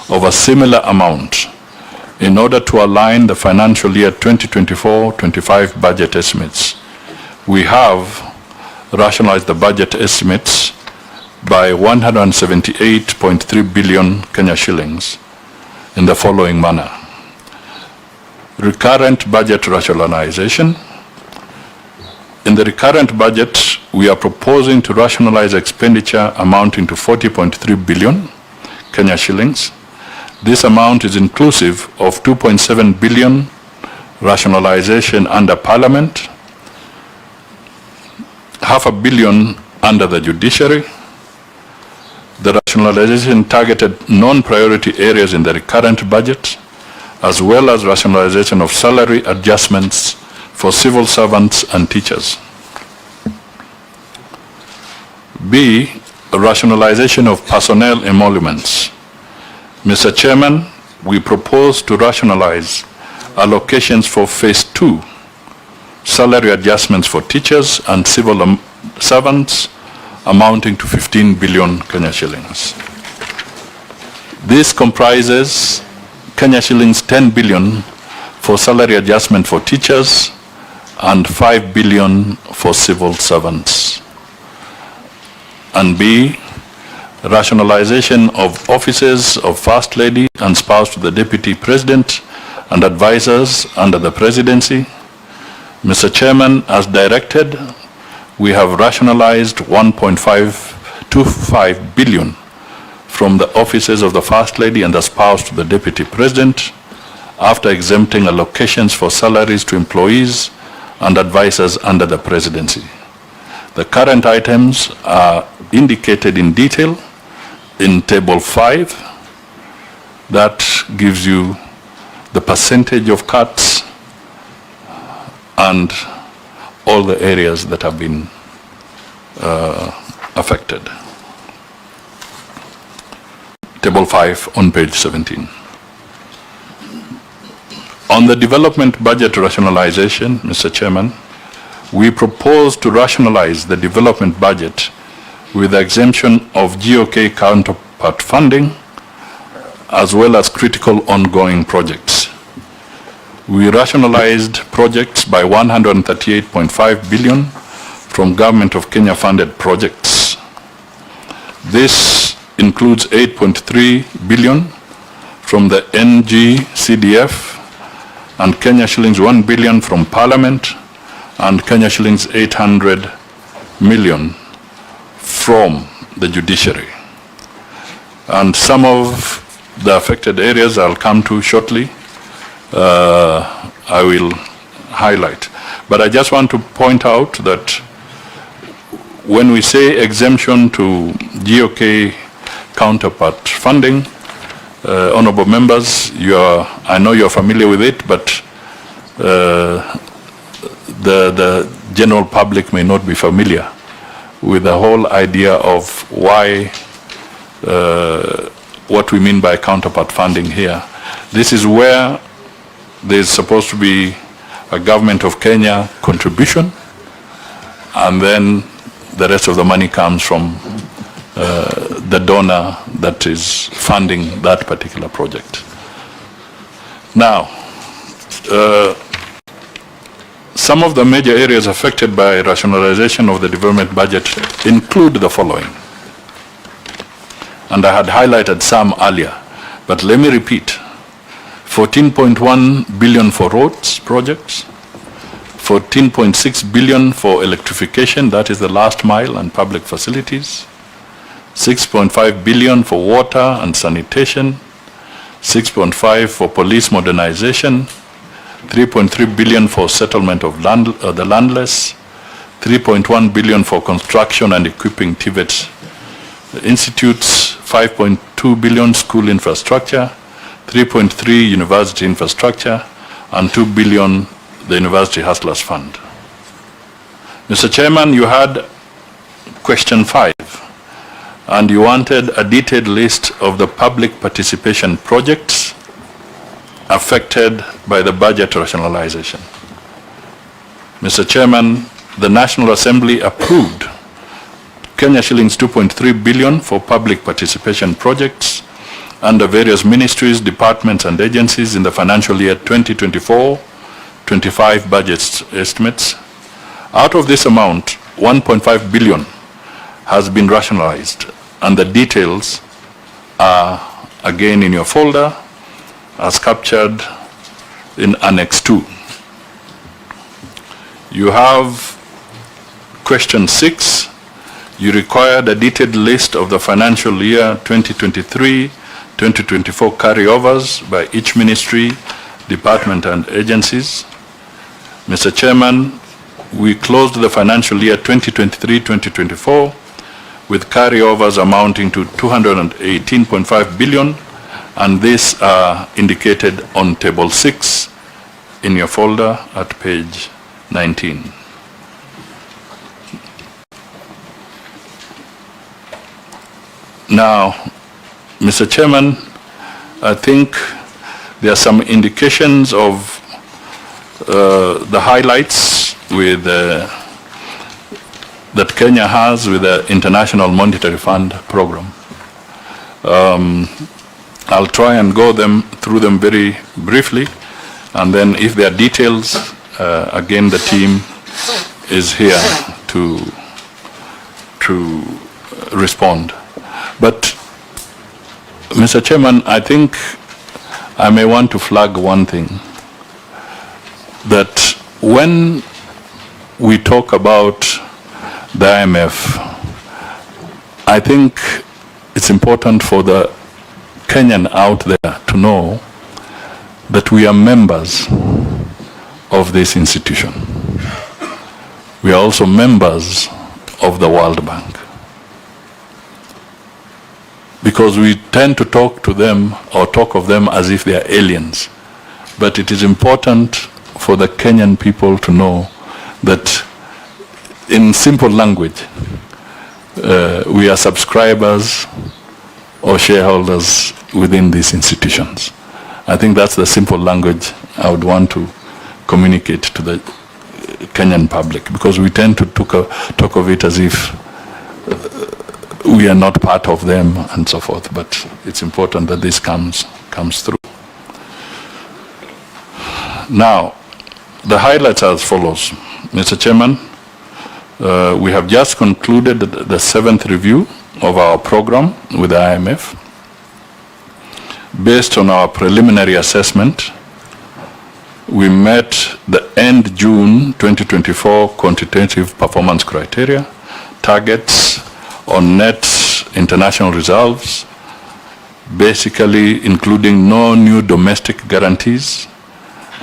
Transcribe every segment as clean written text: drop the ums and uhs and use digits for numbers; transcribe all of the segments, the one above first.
of a similar amount in order to align the financial year 2024-25 budget estimates. We have rationalized the budget estimates by 178.3 billion Kenya shillings in the following manner. Recurrent budget rationalization. In the recurrent budget, we are proposing to rationalize expenditure amounting to 40.3 billion Kenya shillings. This amount is inclusive of 2.7 billion rationalization under Parliament, $500 million under the judiciary. The rationalization targeted non-priority areas in the recurrent budget, as well as rationalization of salary adjustments for civil servants and teachers. B, rationalization of personnel emoluments. Mr. Chairman, we propose to rationalize allocations for phase 2, salary adjustments for teachers and civil servants amounting to 15 billion Kenya shillings. This comprises Kenya shillings 10 billion for salary adjustment for teachers and 5 billion for civil servants. And B, rationalization of offices of First Lady and spouse to the Deputy President and advisors under the Presidency. Mr. Chairman, as directed, we have rationalized 1.525 billion from the offices of the First Lady and the spouse to the Deputy President after exempting allocations for salaries to employees and advisors under the Presidency. The current items are indicated in detail in Table 5. That gives you the percentage of cuts and all the areas that have been affected. Table 5 on page 17. On the development budget rationalization, Mr. Chairman, we propose to rationalize the development budget with the exemption of GOK counterpart funding as well as critical ongoing projects. We rationalized projects by 138.5 billion from Government of Kenya funded projects. This includes 8.3 billion from the NGCDF and Kenya shillings 1 billion from Parliament and Kenya shillings 800 million from the judiciary. And some of the affected areas I'll come to shortly, I will highlight. But I just want to point out that when we say exemption to GOK counterpart funding, honorable members, I know you're familiar with it, but the general public may not be familiar with the whole idea of why, what we mean by counterpart funding here. This is where there's supposed to be a Government of Kenya contribution, and then the rest of the money comes from the donor that is funding that particular project. Now, some of the major areas affected by rationalization of the development budget include the following. And I had highlighted some earlier, but let me repeat. 14.1 billion for roads projects, 14.6 billion for electrification, that is the last mile and public facilities, 6.5 billion for water and sanitation, 6.5 for police modernization, 3.3 billion for settlement of the landless, 3.1 billion for construction and equipping TVET institutes, 5.2 billion school infrastructure, 3.3 university infrastructure, and 2 billion the University Hustlers Fund. Mr. Chairman, you had question 5, and you wanted a detailed list of the public participation projects affected by the budget rationalization. Mr. Chairman, the National Assembly approved Kenya shillings 2.3 billion for public participation projects under various ministries, departments, and agencies in the financial year 2024-25 budget estimates. Out of this amount, 1.5 billion has been rationalized, and the details are again in your folder as captured in Annex 2. You have question 6. You required a detailed list of the financial year 2023-2024 carryovers by each ministry, department, and agencies. Mr. Chairman, we closed the financial year 2023-2024 with carryovers amounting to 218.5 billion, and these are indicated on table 6 in your folder at page 19. Now, Mr. Chairman, I think there are some indications of the highlights with that Kenya has with the International Monetary Fund program. I'll try and go through them very briefly, and then if there are details, again the team is here to respond. But, Mr. Chairman, I think I may want to flag one thing, that when we talk about the IMF, I think it's important for the Kenyan out there to know that we are members of this institution. We are also members of the World Bank. Because we tend to talk to them or talk of them as if they are aliens. But it is important for the Kenyan people to know that in simple language, we are subscribers or shareholders within these institutions. I think that's the simple language I would want to communicate to the Kenyan public, because we tend to talk of it as if we are not part of them and so forth, but it's important that this comes through. Now, the highlights are as follows. Mr. Chairman, we have just concluded the 7th review of our program with the IMF. Based on our preliminary assessment, we met the end June 2024 quantitative performance criteria, targets on net international reserves, basically including no new domestic guarantees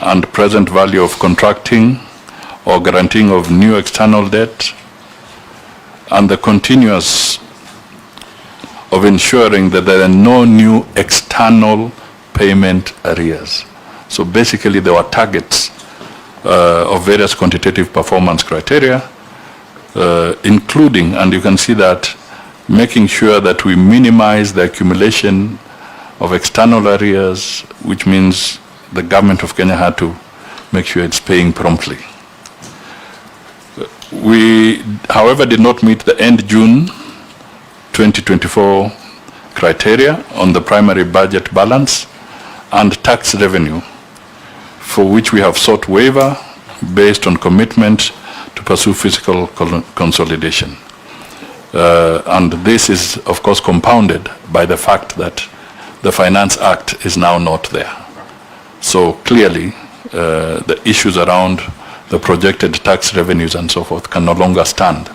and present value of contracting or guaranteeing of new external debt, and the continuous of ensuring that there are no new external payment arrears. So basically there were targets of various quantitative performance criteria, including, and you can see that, making sure that we minimize the accumulation of external arrears, which means the government of Kenya had to make sure it's paying promptly. We, however, did not meet the end June 2024 criteria on the primary budget balance and tax revenue, for which we have sought waiver based on commitment to pursue fiscal consolidation. And this is, of course, compounded by the fact that the Finance Act is now not there. So clearly, the issues around the projected tax revenues and so forth can no longer stand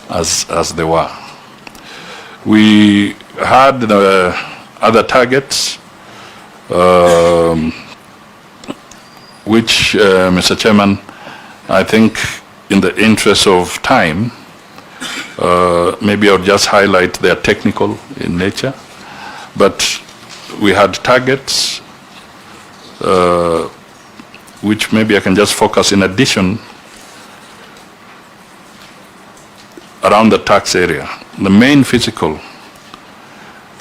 as they were. We had the other targets, which, Mr. Chairman, I think in the interest of time, maybe I'll just highlight they are technical in nature, but we had targets which maybe I can just focus in addition around the tax area. The main physical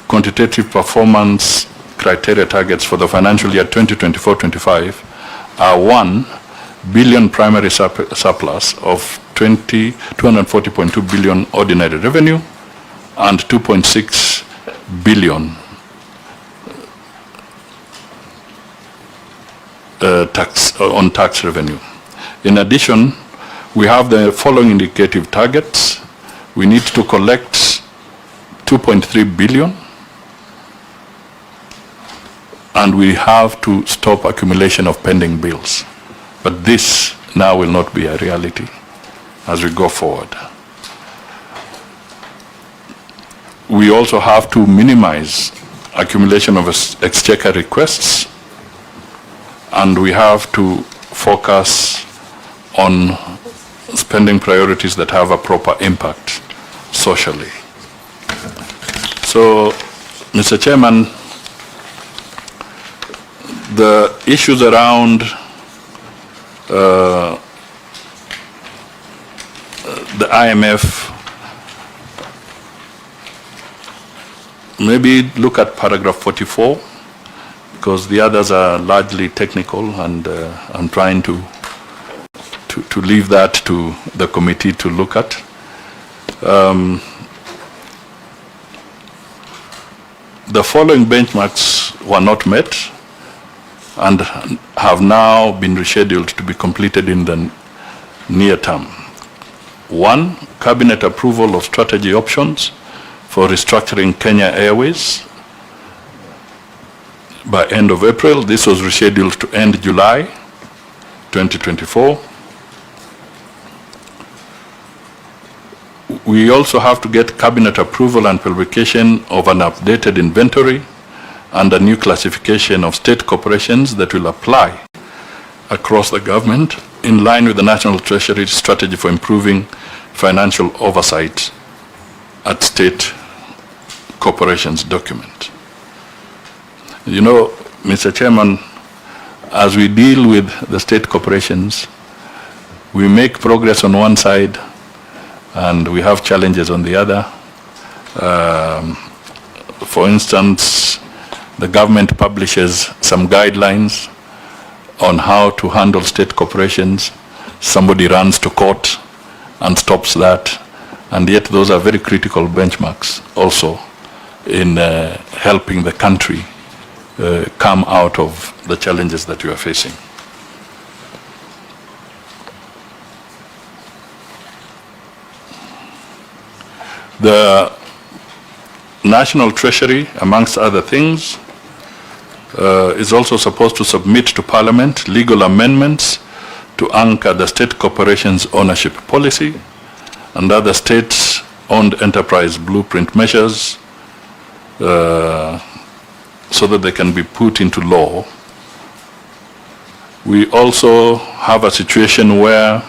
quantitative performance criteria targets for the financial year 2024-25 are 1 billion primary surplus of 240.2 billion ordinary revenue and 2.6 billion on tax revenue. In addition, we have the following indicative targets. We need to collect 2.3 billion, and we have to stop accumulation of pending bills. But this now will not be a reality as we go forward. We also have to minimize accumulation of exchequer requests, and we have to focus on spending priorities that have a proper impact socially. So, Mr. Chairman, the issues around the IMF, maybe look at paragraph 44, because the others are largely technical, and I'm trying to leave that to the committee to look at. The following benchmarks were not met and have now been rescheduled to be completed in the near term. 1, cabinet approval of strategy options for restructuring Kenya Airways by end of April. This was rescheduled to end July 2024. We also have to get cabinet approval and publication of an updated inventory and a new classification of state corporations that will apply across the government in line with the National Treasury strategy for improving financial oversight at state corporations document. You know, Mr. Chairman, as we deal with the state corporations, we make progress on one side and we have challenges on the other. For instance, the government publishes some guidelines on how to handle state corporations. Somebody runs to court and stops that, and yet those are very critical benchmarks also in helping the country come out of the challenges that you are facing. The National Treasury, amongst other things, is also supposed to submit to Parliament legal amendments to anchor the state corporation's ownership policy and other state-owned enterprise blueprint measures so that they can be put into law. We also have a situation where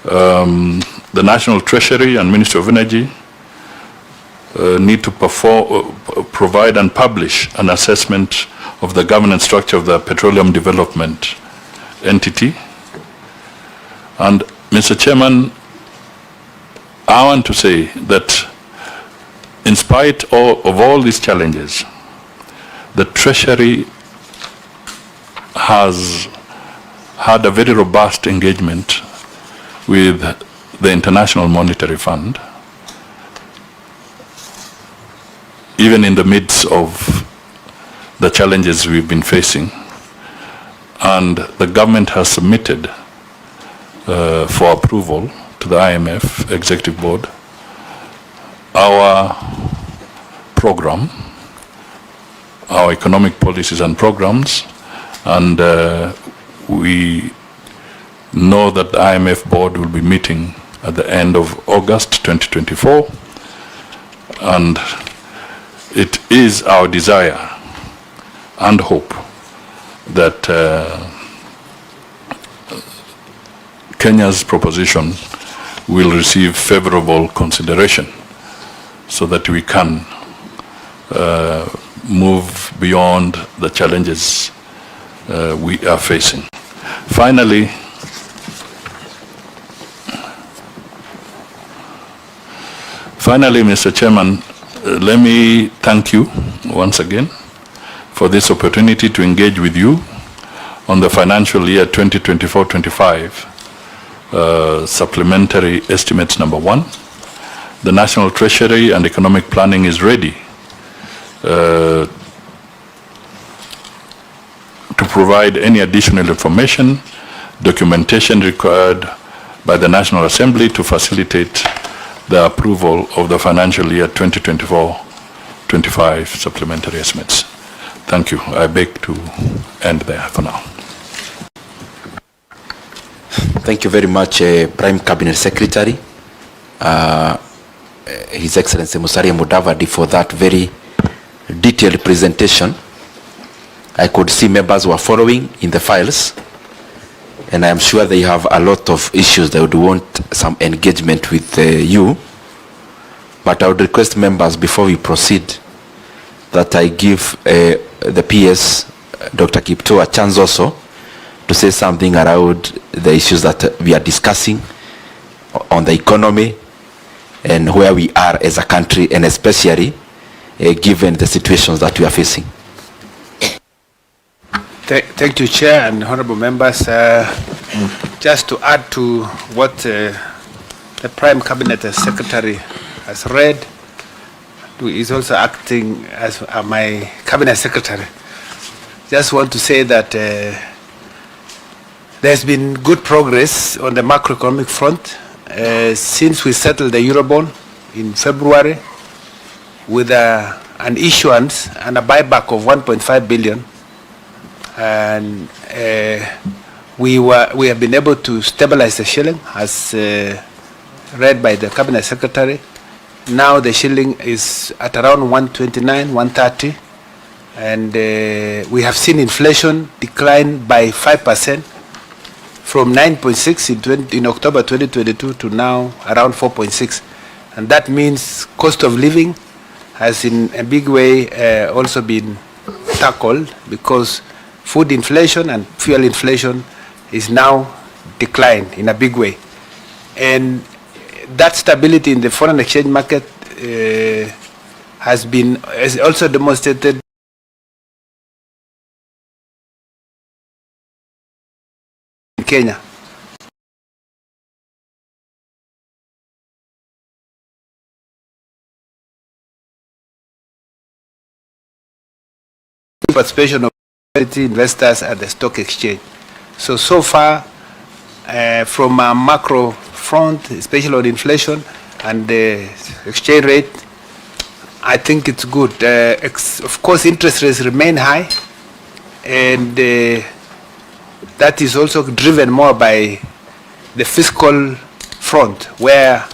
the National Treasury and Ministry of Energy need to provide and publish an assessment of the governance structure of the petroleum development entity. And Mr. Chairman, I want to say that in spite of all these challenges, the Treasury has had a very robust engagement with the International Monetary Fund, even in the midst of the challenges we've been facing. And the government has submitted for approval to the IMF Executive Board our program, our economic policies and programs, and we know that the IMF board will be meeting at the end of August 2024, and it is our desire and hope that Kenya's proposition will receive favorable consideration so that we can move beyond the challenges we are facing. Finally, Mr. Chairman, let me thank you once again for this opportunity to engage with you on the financial year 2024-25 supplementary estimates number 1. The National Treasury and Economic Planning is ready to provide any additional information, documentation required by the National Assembly to facilitate the approval of the financial year 2024-25 supplementary estimates. Thank you. I beg to end there for now. Thank you very much, Prime Cabinet Secretary, His Excellency Musalia Mudavadi, for that very detailed presentation. I could see members were following in the files, and I am sure they have a lot of issues that would want some engagement with you. But I would request members, before we proceed, that I give the PS, Dr. Kipto, a chance also to say something around the issues that we are discussing on the economy and where we are as a country, and especially given the situations that we are facing. Thank you, Chair and honorable members. Just to add to what the Prime Cabinet Secretary has read, who is also acting as my Cabinet Secretary. Just want to say that there's been good progress on the macroeconomic front since we settled the Eurobond in February with an issuance and a buyback of 1.5 billion. And we have been able to stabilize the shilling, as read by the Cabinet Secretary. Now the shilling is at around 129, 130, and we have seen inflation decline by 5% from 9.6 in October 2022 to now around 4.6, and that means cost of living has in a big way also been tackled, because food inflation and fuel inflation is now declined in a big way. And that stability in the foreign exchange market has also demonstrated in Kenya. Participation of investors at the stock exchange. So far, from a macro front, especially on inflation and the exchange rate, I think it's good. Of course, interest rates remain high, and that is also driven more by the fiscal front, where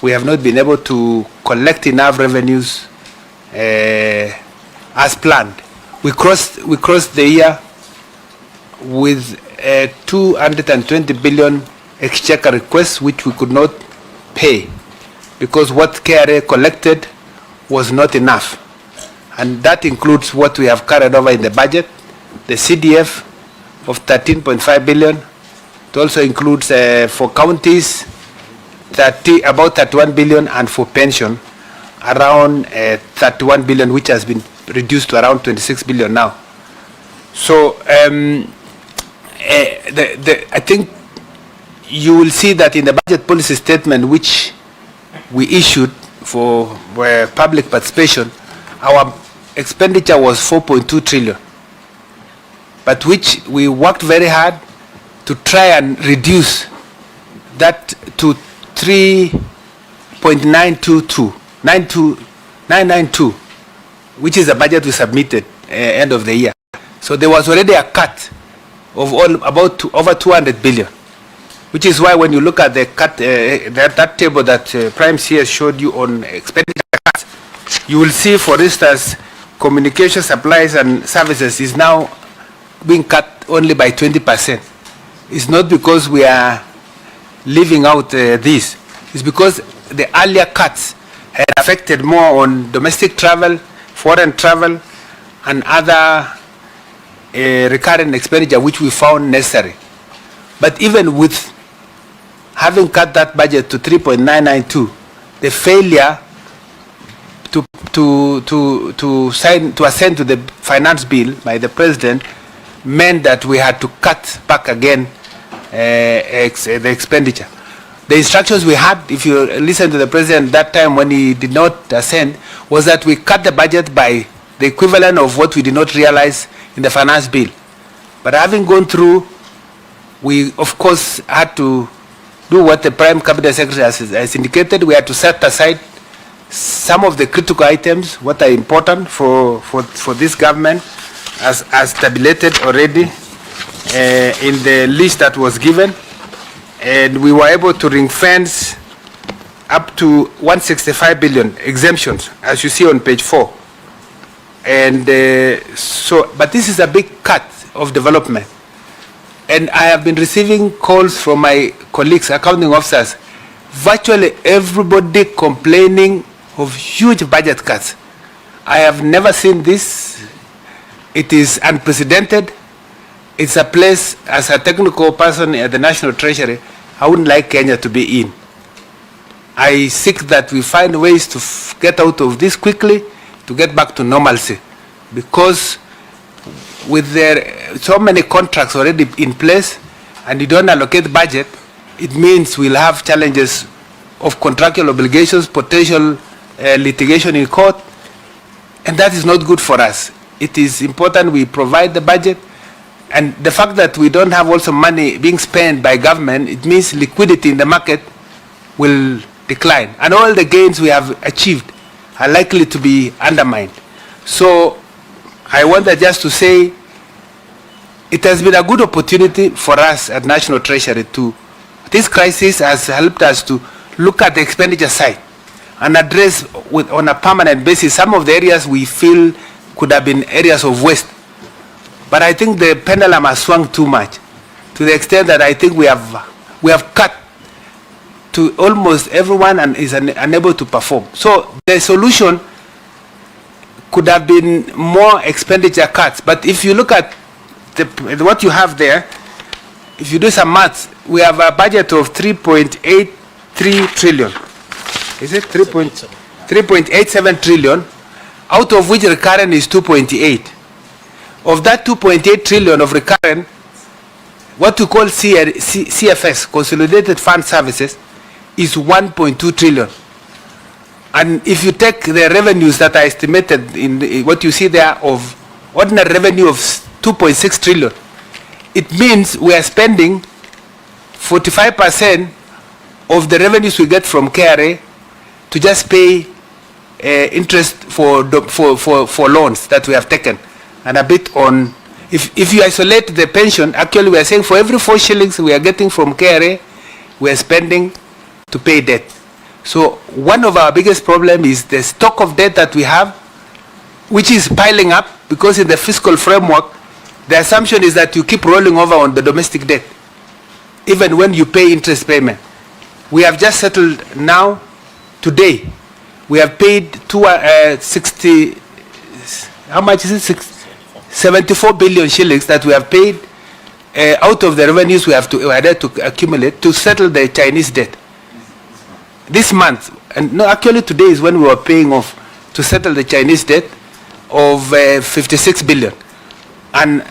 we have not been able to collect enough revenues as planned. We crossed the year with 220 billion exchequer requests, which we could not pay because what KRA collected was not enough. And that includes what we have carried over in the budget, the CDF of 13.5 billion. It also includes for counties about 31 billion, and for pension around 31 billion, which has been reduced to around 26 billion now. So I think you will see that in the budget policy statement which we issued for public participation, our expenditure was 4.2 trillion, but which we worked very hard to try and reduce that to 3.992, which is the budget we submitted end of the year. So there was already a cut of over 200 billion, which is why when you look at the cut, that table that Prime CS showed you on expenditure cuts, you will see, for instance, communication supplies and services is now being cut only by 20%. It's not because we are leaving out this. It's because the earlier cuts had affected more on domestic travel, foreign travel, and other recurrent expenditure which we found necessary. But even with having cut that budget to 3.992, the failure to assent to the finance bill by the president meant that we had to cut back again the expenditure. The instructions we had, if you listen to the president that time when he did not assent, was that we cut the budget by the equivalent of what we did not realize in the finance bill. But having gone through, we of course had to do what the Prime Cabinet Secretary has indicated. We had to set aside some of the critical items, what are important for this government, as tabulated already in the list that was given. And we were able to ring fence up to 165 billion exemptions, as you see on page 4. And but this is a big cut of development. And I have been receiving calls from my colleagues, accounting officers, virtually everybody complaining of huge budget cuts. I have never seen this. It is unprecedented. It's a place, as a technical person at the National Treasury, I wouldn't like Kenya to be in. I seek that we find ways to get out of this quickly, to get back to normalcy. Because with so many contracts already in place, and you don't allocate budget, it means we'll have challenges of contractual obligations, potential litigation in court, and that is not good for us. It is important we provide the budget, and the fact that we don't have also money being spent by government, it means liquidity in the market will decline, and all the gains we have achieved are likely to be undermined. So I wanted just to say it has been a good opportunity for us at National Treasury to, this crisis has helped us to look at the expenditure side and address on a permanent basis some of the areas we feel could have been areas of waste. But I think the pendulum has swung too much, to the extent that I think we have cut to almost everyone and is unable to perform. So the solution could have been more expenditure cuts. But if you look at what you have there, if you do some maths, we have a budget of 3.83 trillion. Is it 3.87 trillion, out of which recurrent is 2.8. Of that 2.8 trillion of recurrent, what we call CFS, Consolidated Fund Services, is 1.2 trillion. And if you take the revenues that are estimated in what you see there of ordinary revenue of 2.6 trillion, it means we are spending 45% of the revenues we get from KRA to just pay interest for loans that we have taken, and a bit on, if you isolate the pension, actually we are saying for every 4 shillings we are getting from KRA, we are spending to pay debt. So one of our biggest problems is the stock of debt that we have, which is piling up, because in the fiscal framework, the assumption is that you keep rolling over on the domestic debt, even when you pay interest payment. We have just settled now, today, we have paid 60, how much is it? 74 billion shillings that we have paid out of the revenues we had to accumulate to settle the Chinese debt. This month, and no, actually today is when we were paying off to settle the Chinese debt of 56 billion. And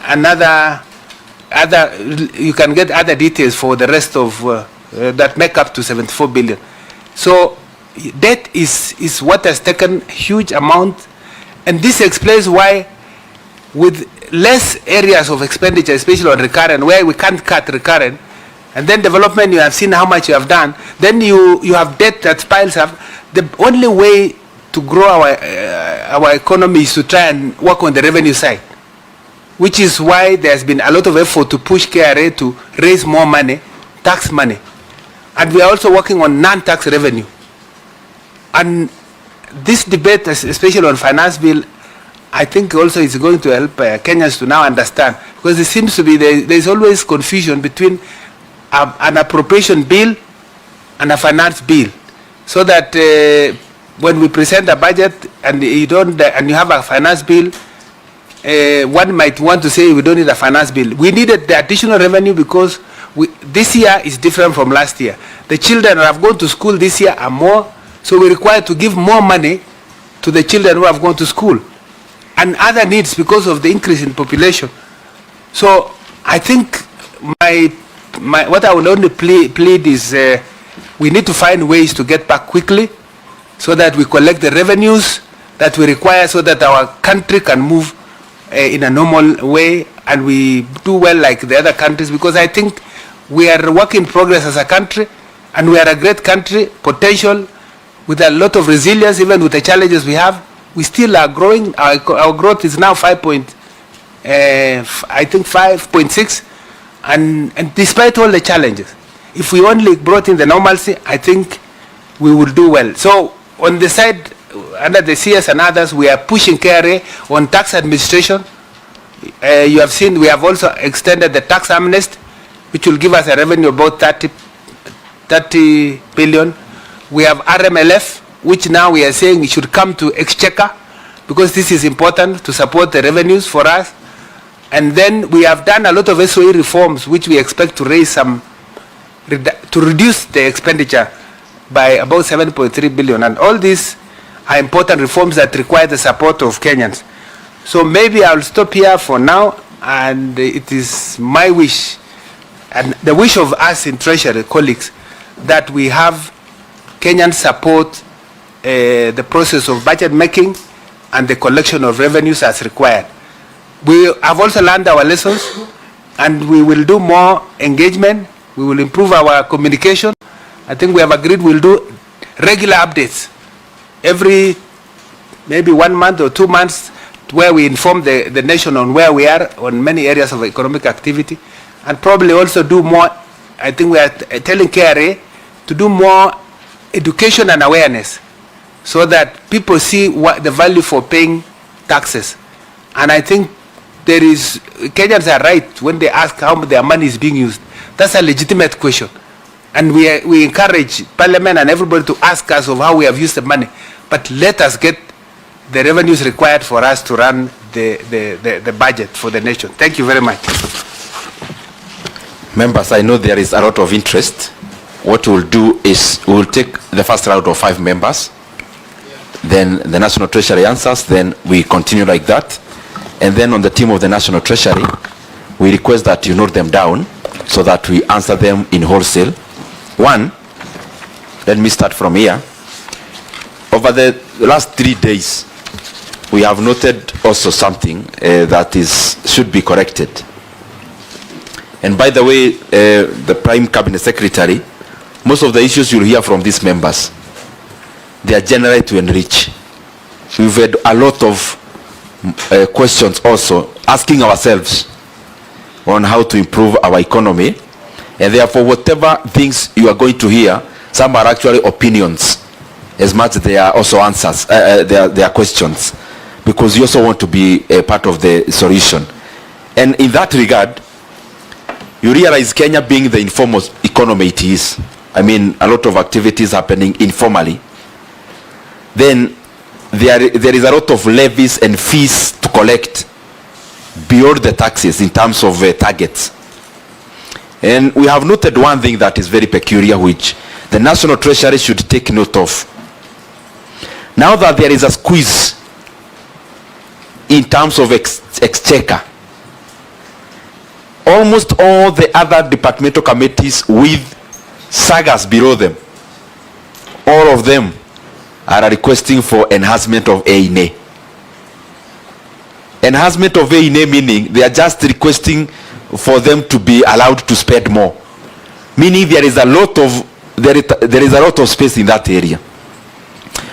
you can get other details for the rest of that make up to 74 billion. So debt is what has taken huge amount, and this explains why with less areas of expenditure, especially on recurrent, where we can't cut recurrent, and then development, you have seen how much you have done, then you have debt that piles up. The only way to grow our economy is to try and work on the revenue side, which is why there has been a lot of effort to push KRA to raise more money, tax money. And we are also working on non-tax revenue. And this debate, especially on finance bill, I think also is going to help Kenyans to now understand, because it seems to be there is always confusion between an appropriation bill and a finance bill, so that when we present a budget and you have a finance bill, one might want to say we don't need a finance bill. We needed the additional revenue because this year is different from last year. The children who have gone to school this year are more, so we're required to give more money to the children who have gone to school, and other needs because of the increase in population. So I think what I will only plead is we need to find ways to get back quickly, so that we collect the revenues that we require, so that our country can move in a normal way and we do well like the other countries, because I think we are a work in progress as a country, and we are a great country, potential, with a lot of resilience. Even with the challenges we have, we still are growing. Our growth is now 5.6, and despite all the challenges, if we only brought in the normalcy, I think we will do well. So on the side, under the CS and others, we are pushing KRA on tax administration. You have seen we have also extended the tax amnesty, which will give us a revenue of about 30 billion. We have RMLF, which now we are saying it should come to Exchequer, because this is important to support the revenues for us. And then we have done a lot of SOE reforms, which we expect to raise to reduce the expenditure by about 7.3 billion. And all these are important reforms that require the support of Kenyans. So maybe I'll stop here for now, and it is my wish and the wish of us in Treasury colleagues that we have Kenyans support the process of budget making and the collection of revenues as required. We have also learned our lessons, and we will do more engagement. We will improve our communication. I think we have agreed we'll do regular updates every maybe 1 month or 2 months, where we inform the nation on where we are on many areas of economic activity, and probably also do more. I think we are telling KRA to do more education and awareness, so that people see what the value for paying taxes. And I think Kenyans are right when they ask how their money is being used. That's a legitimate question. And we encourage Parliament and everybody to ask us of how we have used the money. But let us get the revenues required for us to run the budget for the nation. Thank you very much. Members, I know there is a lot of interest. What we'll do is we'll take the first round of 5 members. Then the National Treasury answers, then we continue like that. And then on the team of the National Treasury, we request that you note them down so that we answer them in wholesale. 1, let me start from here. Over the last 3 days, we have noted also something that should be corrected. And by the way, the Prime Cabinet Secretary, most of the issues you'll hear from these members, they are generally to enrich. We've had a lot of questions also asking ourselves on how to improve our economy, and therefore whatever things you are going to hear, some are actually opinions as much as they are also answers, they are questions, because you also want to be a part of the solution. And in that regard, you realize Kenya being the informal economy it is, I mean a lot of activities happening informally, then there is a lot of levies and fees to collect beyond the taxes in terms of targets. And we have noted one thing that is very peculiar, which the National Treasury should take note of. Now that there is a squeeze in terms of exchequer, almost all the other departmental committees with sagas below them, all of them are requesting for enhancement of A&A. Enhancement of A&A meaning they are just requesting for them to be allowed to spend more, meaning there is a lot of space in that area.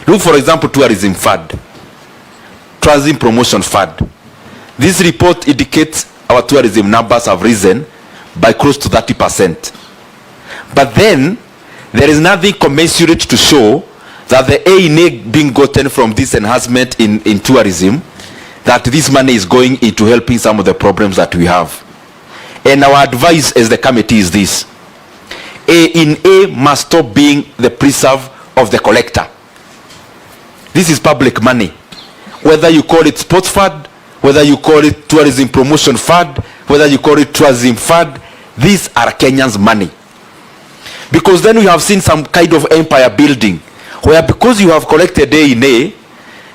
Look, for example, tourism fund, tourism promotion fund. This report indicates our tourism numbers have risen by close to 30%. But then there is nothing commensurate to show that the A&A being gotten from this enhancement in tourism, that this money is going into helping some of the problems that we have. And our advice as the committee is this: A&A must stop being the preserve of the collector. This is public money. Whether you call it sports fund, whether you call it tourism promotion fund, whether you call it tourism fund, these are Kenyans' money. Because then we have seen some kind of empire building, where because you have collected A&A,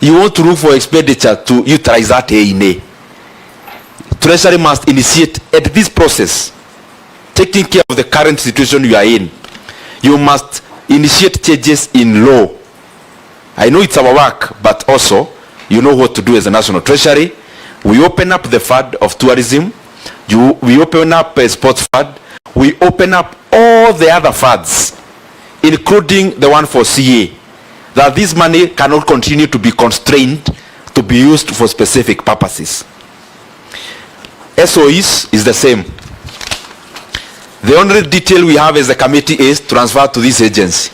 you want to look for expenditure to utilize that A&A. Treasury must initiate at this process, taking care of the current situation you are in. You must initiate changes in law. I know it's our work, but also you know what to do as a National Treasury. We open up the fund of tourism We open up a sports fund. We open up all the other funds, including the one for CA, that this money cannot continue to be constrained to be used for specific purposes. SOEs is the same. The only detail we have as a committee is transfer to this agency.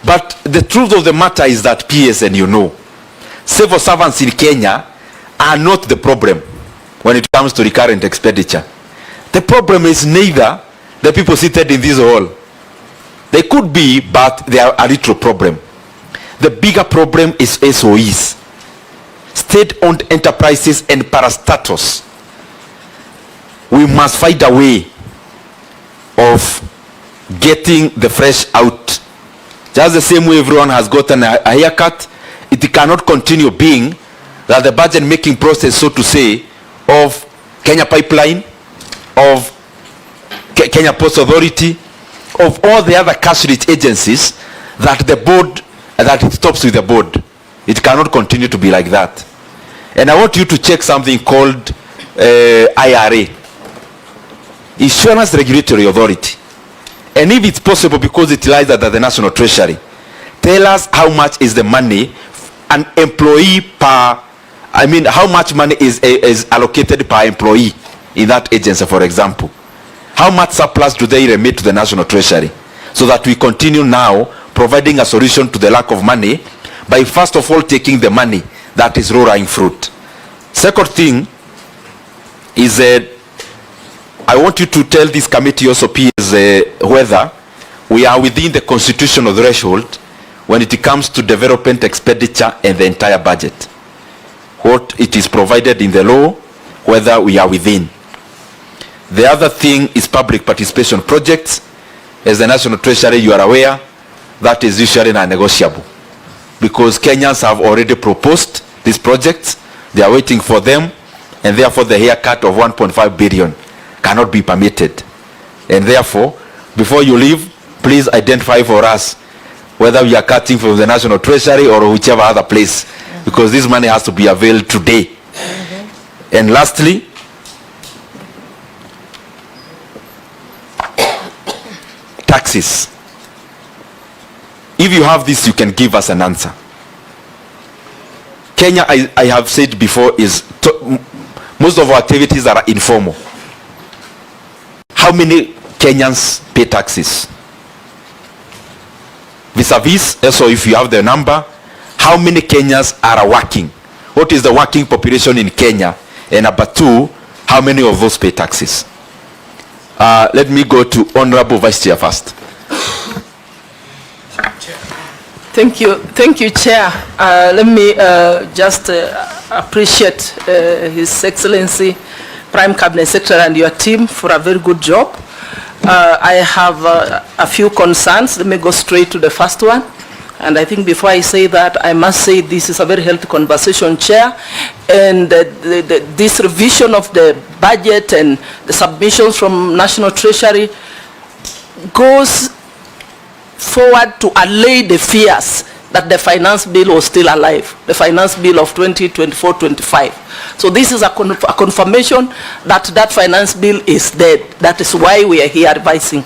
But the truth of the matter is that PS, and you know, civil servants in Kenya are not the problem when it comes to recurrent expenditure. The problem is neither the people seated in this hall. They could be, but they are a little problem. The bigger problem is SOEs, state-owned enterprises and parastatals. We must find a way of getting the fresh out. Just the same way everyone has gotten a haircut, it cannot continue being that the budget making process, so to say, of Kenya Pipeline, of Kenya Post Authority, of all the other cash-rich agencies, that the board, that it stops with the board. It cannot continue to be like that. And I want you to check something called IRA, Insurance Regulatory Authority. And if it's possible, because it lies at the National Treasury, tell us how much is the money an employee per, I mean, how much money is allocated per employee in that agency, for example. How much surplus do they remit to the National Treasury? So that we continue now providing a solution to the lack of money by first of all taking the money that is low-lying fruit. Second thing is I want you to tell this committee also, PS, whether we are within the constitutional threshold when it comes to development expenditure and the entire budget. What it is provided in the law, whether we are within. The other thing is public participation projects. As the National Treasury, you are aware, that is usually non-negotiable. Because Kenyans have already proposed these projects, they are waiting for them, and therefore the haircut of 1.5 billion cannot be permitted. And therefore, before you leave, please identify for us whether we are cutting from the National Treasury or whichever other place, because this money has to be availed today. And lastly, taxes. If you have this, you can give us an answer. Kenya, I have said before, is most of our activities are informal. How many Kenyans pay taxes? Vis-a-vis, so if you have the number, how many Kenyans are working? What is the working population in Kenya? And number two, how many of those pay taxes? Let me go to Honorable Vice Chair first. Thank you, Chair. Let me just appreciate His Excellency Prime Cabinet Secretary and your team for a very good job. I have a few concerns. Let me go straight to the first one. And I think before I say that, I must say this is a very healthy conversation, Chair. And this revision of the budget and the submissions from National Treasury goes forward to allay the fears that the finance bill was still alive, the finance bill of 2024-25. So this is a confirmation that that finance bill is dead. That is why we are here revising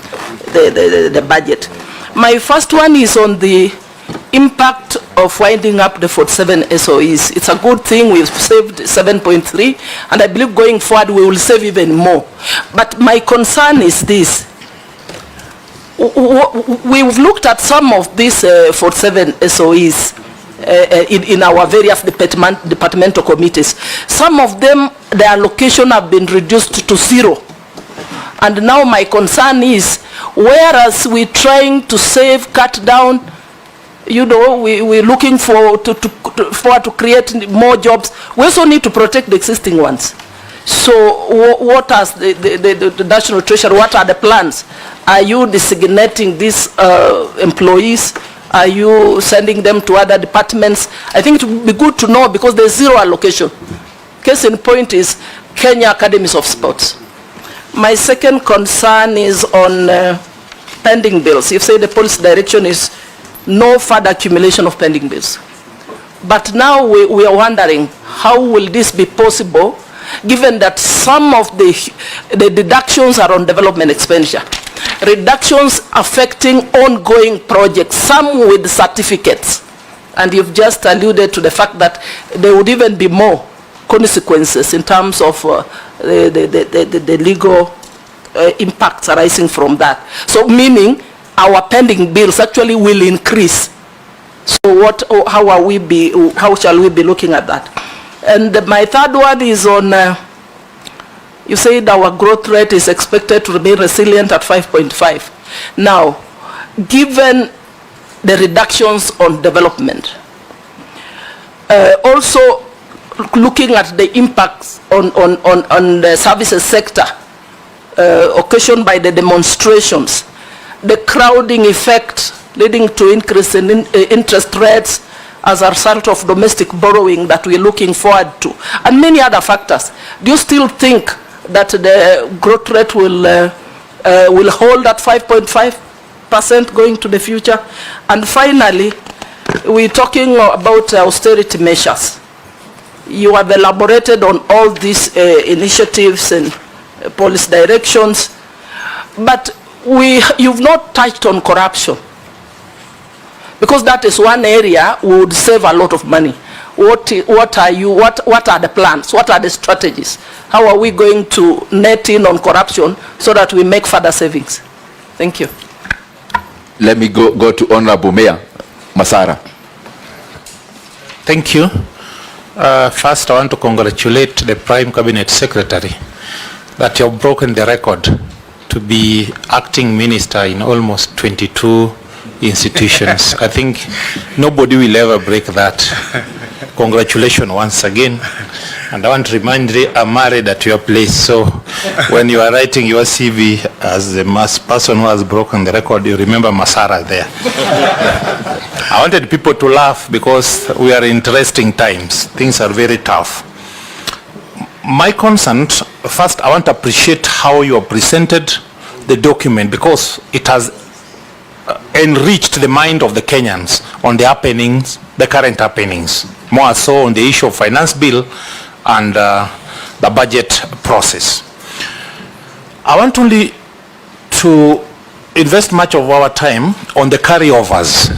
the budget. My first one is on the impact of winding up the 47 SOEs. It's a good thing. We've saved 7.3, and I believe going forward we will save even more. But my concern is this. We've looked at some of these 47 SOEs in our various departmental committees. Some of them, their allocation have been reduced to zero. And now my concern is, whereas we're trying to save, cut down, you know, we're looking for to create more jobs, we also need to protect the existing ones. So what has the National Treasury, what are the plans? Are you designating these employees? Are you sending them to other departments? I think it would be good to know, because there's zero allocation. Case in point is Kenya Academies of Sports. My second concern is on pending bills. You say the policy direction is no further accumulation of pending bills. But now we are wondering, how will this be possible, given that some of the deductions are on development expenditure. Reductions affecting ongoing projects, some with certificates. And you've just alluded to the fact that there would even be more consequences in terms of the legal impacts arising from that. So meaning our pending bills actually will increase. So how shall we be looking at that? And my third one is on, you said our growth rate is expected to remain resilient at 5.5. Now, given the reductions on development, also looking at the impacts on the services sector occasioned by the demonstrations, the crowding effect leading to increase in interest rates as a result of domestic borrowing that we're looking forward to, and many other factors, do you still think that the growth rate will hold at 5.5% going to the future? And finally, we're talking about austerity measures. You have elaborated on all these initiatives and policy directions, but you've not touched on corruption, because that is one area we would save a lot of money. What are the plans? What are the strategies? How are we going to net in on corruption so that we make further savings? Thank you. Let me go to Honorable Mayor Masara. Thank you. First, I want to congratulate the Prime Cabinet Secretary that you have broken the record to be acting minister in almost 22 institutions. I think nobody will ever break that. Congratulations once again. And I want to remind you, I'm married at your place, so when you are writing your CV as the person who has broken the record, you remember Masara there. I wanted people to laugh because we are in interesting times. Things are very tough. My concern, first, I want to appreciate how you have presented the document, because it has enriched the mind of the Kenyans on the happenings, the current happenings, more so on the issue of finance bill and the budget process. I want only to invest much of our time on the carryovers.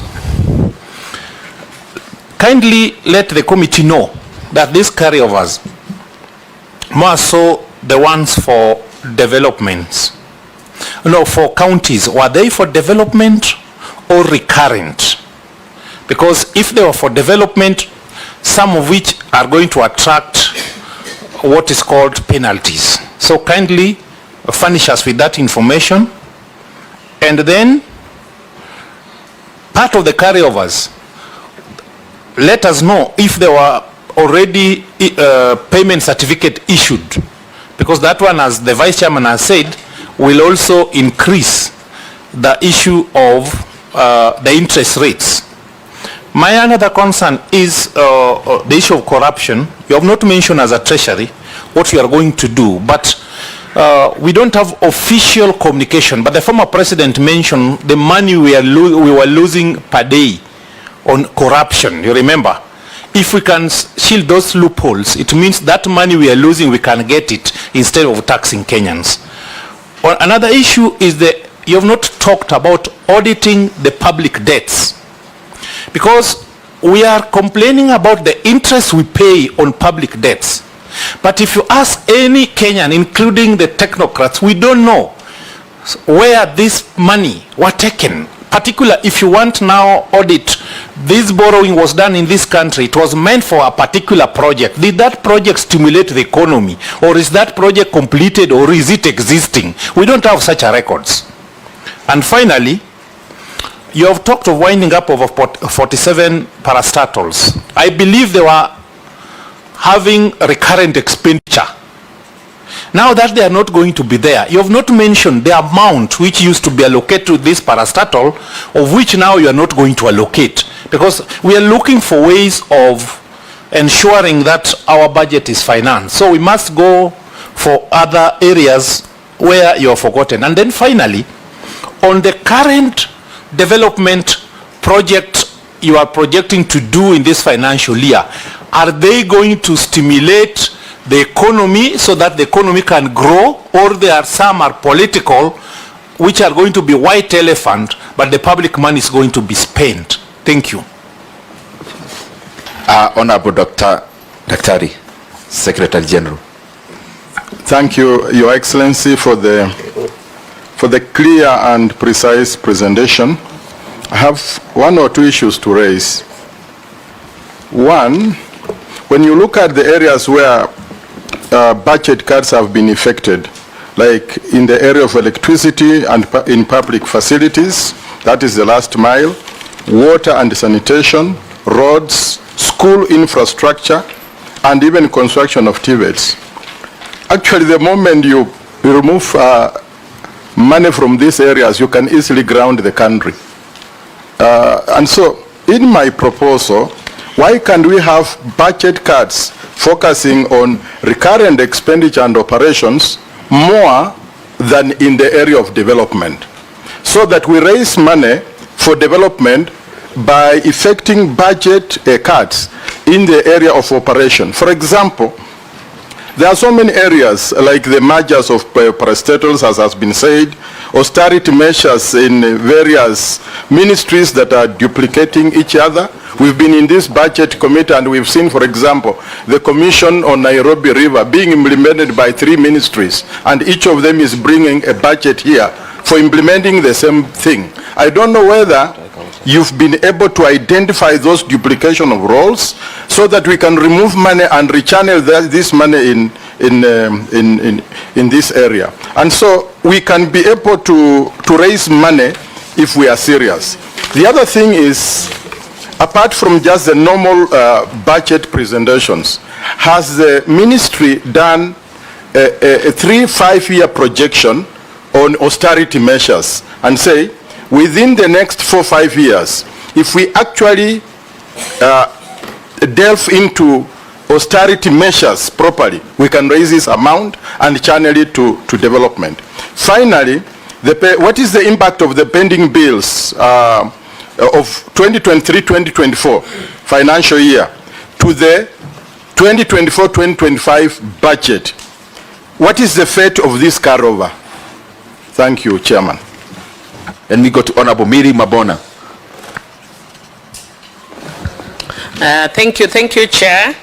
Kindly let the committee know that these carryovers, more so the ones for developments, for counties, were they for development or recurrent? Because if they were for development, some of which are going to attract what is called penalties. So kindly furnish us with that information. And then part of the carryovers, let us know if there were already payment certificate issued, because that one, as the Vice Chairman has said, will also increase the issue of the interest rates. My another concern is the issue of corruption. You have not mentioned as a treasury what you are going to do, but we don't have official communication. But the former president mentioned the money we were losing per day on corruption. You remember? If we can shield those loopholes, it means that money we are losing, we can get it instead of taxing Kenyans. Another issue is you have not talked about auditing the public debts, because we are complaining about the interest we pay on public debts. But if you ask any Kenyan, including the technocrats, we don't know where this money were taken. Particularly if you want now audit, this borrowing was done in this country, it was meant for a particular project. Did that project stimulate the economy, or is that project completed, or is it existing? We don't have such a records. And finally, you have talked of winding up over 47 parastatals. I believe they were having recurrent expenditure. Now that they are not going to be there, you have not mentioned the amount which used to be allocated to this parastatal, of which now you are not going to allocate, because we are looking for ways of ensuring that our budget is financed. So we must go for other areas where you are forgotten. And then finally, on the current development project you are projecting to do in this financial year, are they going to stimulate the economy so that the economy can grow, or there are some are political, which are going to be white elephant, but the public money is going to be spent. Thank you. Honorable Daktari, Secretary General. Thank you, Your Excellency, for the clear and precise presentation. I have one or two issues to raise. One, when you look at the areas where budget cuts have been effected, like in the area of electricity and in public facilities, that is the last mile, water and sanitation, roads, school infrastructure, and even construction of TVETs. Actually, the moment you remove money from these areas, you can easily ground the country. And so, in my proposal, why can't we have budget cuts focusing on recurrent expenditure and operations more than in the area of development, so that we raise money for development by effecting budget cuts in the area of operation? For example, there are so many areas like the mergers of parastatals, as has been said, austerity measures in various ministries that are duplicating each other. We've been in this budget committee and we've seen, for example, the commission on Nairobi River being implemented by 3 ministries, and each of them is bringing a budget here for implementing the same thing. I don't know whether you've been able to identify those duplication of roles so that we can remove money and rechannel this money in this area. And so we can be able to raise money if we are serious. The other thing is, apart from just the normal budget presentations, has the ministry done a 3-5-year projection on austerity measures and say, within the next 4-5 years, if we actually delve into austerity measures properly, we can raise this amount and channel it to development. Finally, what is the impact of the pending bills of 2023-2024 financial year to the 2024-2025 budget? What is the fate of this carryover? Thank you, Chairman. Then we go to Honorable Miri Mabona. Thank you, Chair.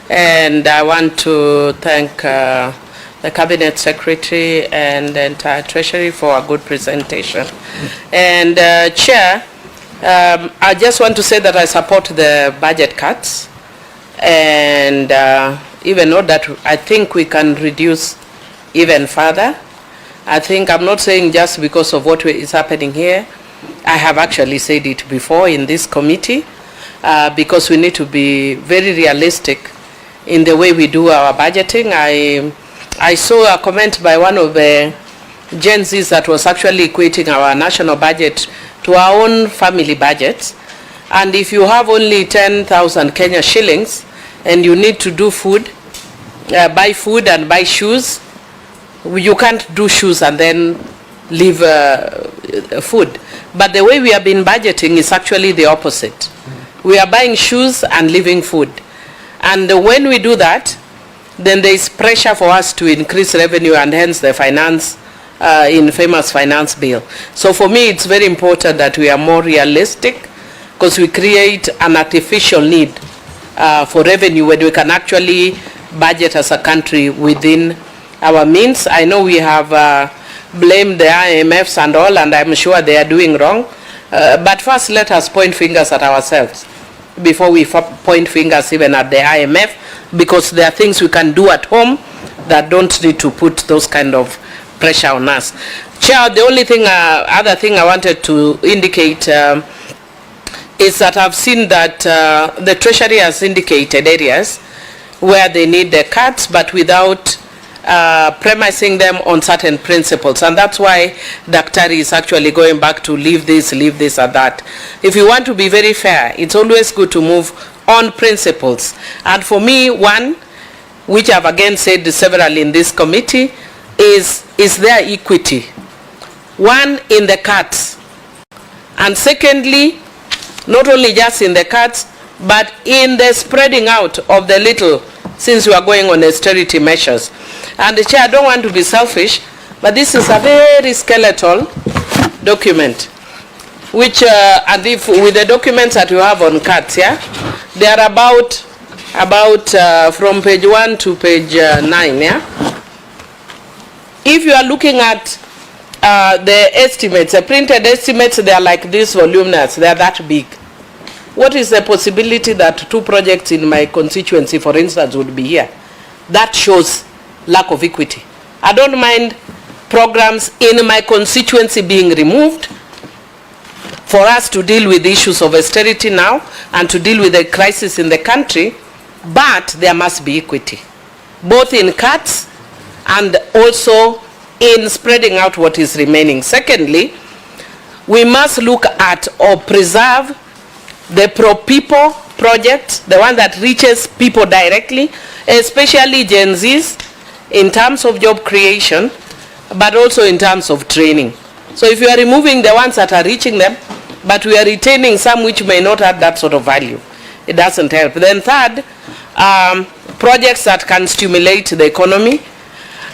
And I want to thank the Cabinet Secretary and the entire Treasury for a good presentation. And Chair, I just want to say that I support the budget cuts, and even though that I think we can reduce even further. I think I'm not saying just because of what is happening here. I have actually said it before in this committee, because we need to be very realistic in the way we do our budgeting. I saw a comment by one of the Gen Zs that was actually equating our national budget to our own family budgets. And if you have only 10,000 Kenya shillings and you need to do food, buy food and buy shoes, you can't do shoes and then leave food. But the way we have been budgeting is actually the opposite. We are buying shoes and leaving food. And when we do that, then there is pressure for us to increase revenue, and hence the finance, infamous finance bill. So for me, it's very important that we are more realistic, because we create an artificial need for revenue when we can actually budget as a country within our means. I know we have blamed the IMFs and all, and I'm sure they are doing wrong. But first, let us point fingers at ourselves before we point fingers even at the IMF, because there are things we can do at home that don't need to put those kind of pressure on us. Chair, the only thing, other thing I wanted to indicate is that I've seen that the Treasury has indicated areas where they need the cuts, but without premising them on certain principles, and that's why Daktari is actually going back to leave this and that. If you want to be very fair, it's always good to move on principles. And for me, one, which I've again said several in this committee, is there equity? One, in the cuts, and secondly, not only just in the cuts, but in the spreading out of the little since we are going on austerity measures. And the Chair, I don't want to be selfish, but this is a very skeletal document, which, and if with the documents that you have on cards, yeah, they are about from page 1 to page 9, yeah. If you are looking at the estimates, the printed estimates, they are like this voluminous, they are that big. What is the possibility that 2 projects in my constituency, for instance, would be here? That shows lack of equity. I don't mind programs in my constituency being removed for us to deal with the issues of austerity now and to deal with the crisis in the country, but there must be equity, both in cuts and also in spreading out what is remaining. Secondly, we must look at or preserve the pro-people project, the one that reaches people directly, especially Gen Zs, in terms of job creation, but also in terms of training. So if you are removing the ones that are reaching them, but we are retaining some which may not have that sort of value, it doesn't help. Then third, projects that can stimulate the economy.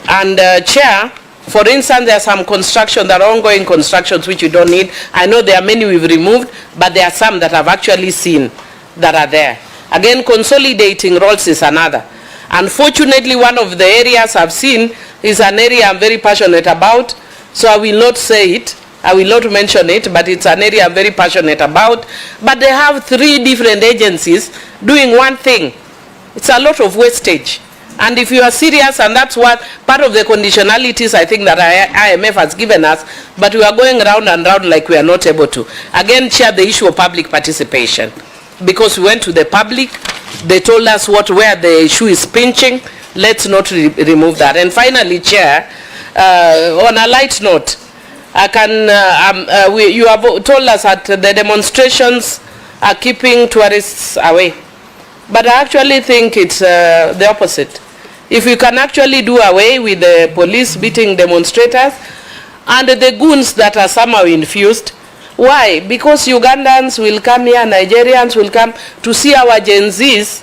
And Chair, for instance, there are some construction, there are ongoing constructions which you don't need. I know there are many we've removed, but there are some that I've actually seen that are there. Again, consolidating roles is another. Unfortunately, one of the areas I've seen is an area I'm very passionate about, so I will not say it, I will not mention it, but it's an area I'm very passionate about. But they have 3 different agencies doing one thing. It's a lot of wastage. And if you are serious, and that's what part of the conditionalities I think that IMF has given us, but we are going round and round like we are not able to. Again, Chair, the issue of public participation. Because we went to the public, they told us where the issue is pinching, let's not remove that. And finally, Chair, on a light note, I can, you have told us that the demonstrations are keeping tourists away. But I actually think it's the opposite. If we can actually do away with the police beating demonstrators and the goons that are somehow infused, why? Because Ugandans will come here, Nigerians will come to see our Gen Zs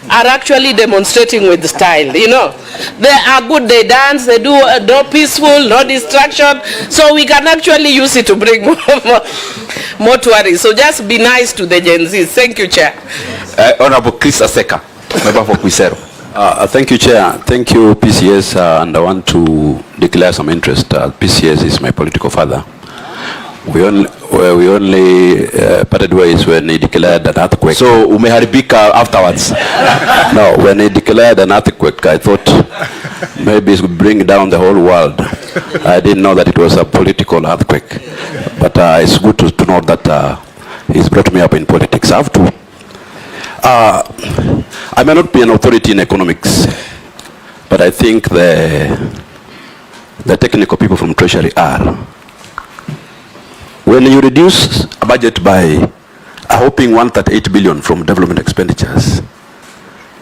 are actually demonstrating with style, you know. They are good, they dance, they do no peaceful, no distraction, so we can actually use it to bring more tourists. So just be nice to the Gen Zs. Thank you, Chair. Honorable Chris Aseka, member for Quisero. Thank you, Chair. Thank you, PCS, and I want to declare some interest. PCS is my political father. We only parted ways when he declared an earthquake. So umeharibika afterwards. No, when he declared an earthquake, I thought maybe it would bring down the whole world. I didn't know that it was a political earthquake. But it's good to know that he's brought me up in politics. I have to. I may not be an authority in economics, but I think the technical people from Treasury are. When you reduce a budget by a whopping 138 billion from development expenditures,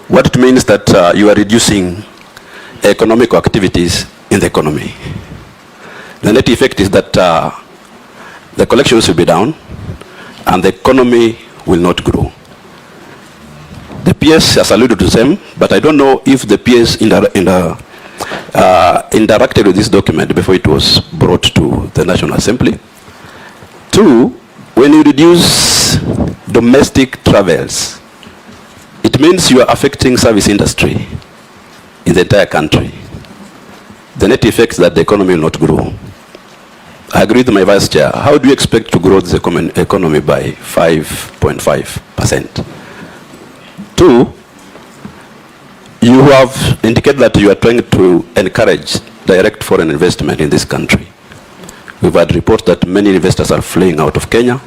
what it means that you are reducing economic activities in the economy. The net effect is that the collections will be down and the economy will not grow. The PS has alluded to them, but I don't know if the PS interacted with this document before it was brought to the National Assembly. 2, when you reduce domestic travels, it means you are affecting service industry in the entire country. The net effect is that the economy will not grow. I agree with my Vice Chair. How do you expect to grow this economy by 5.5%? 2, you have indicated that you are trying to encourage direct foreign investment in this country. We've had reports that many investors are fleeing out of Kenya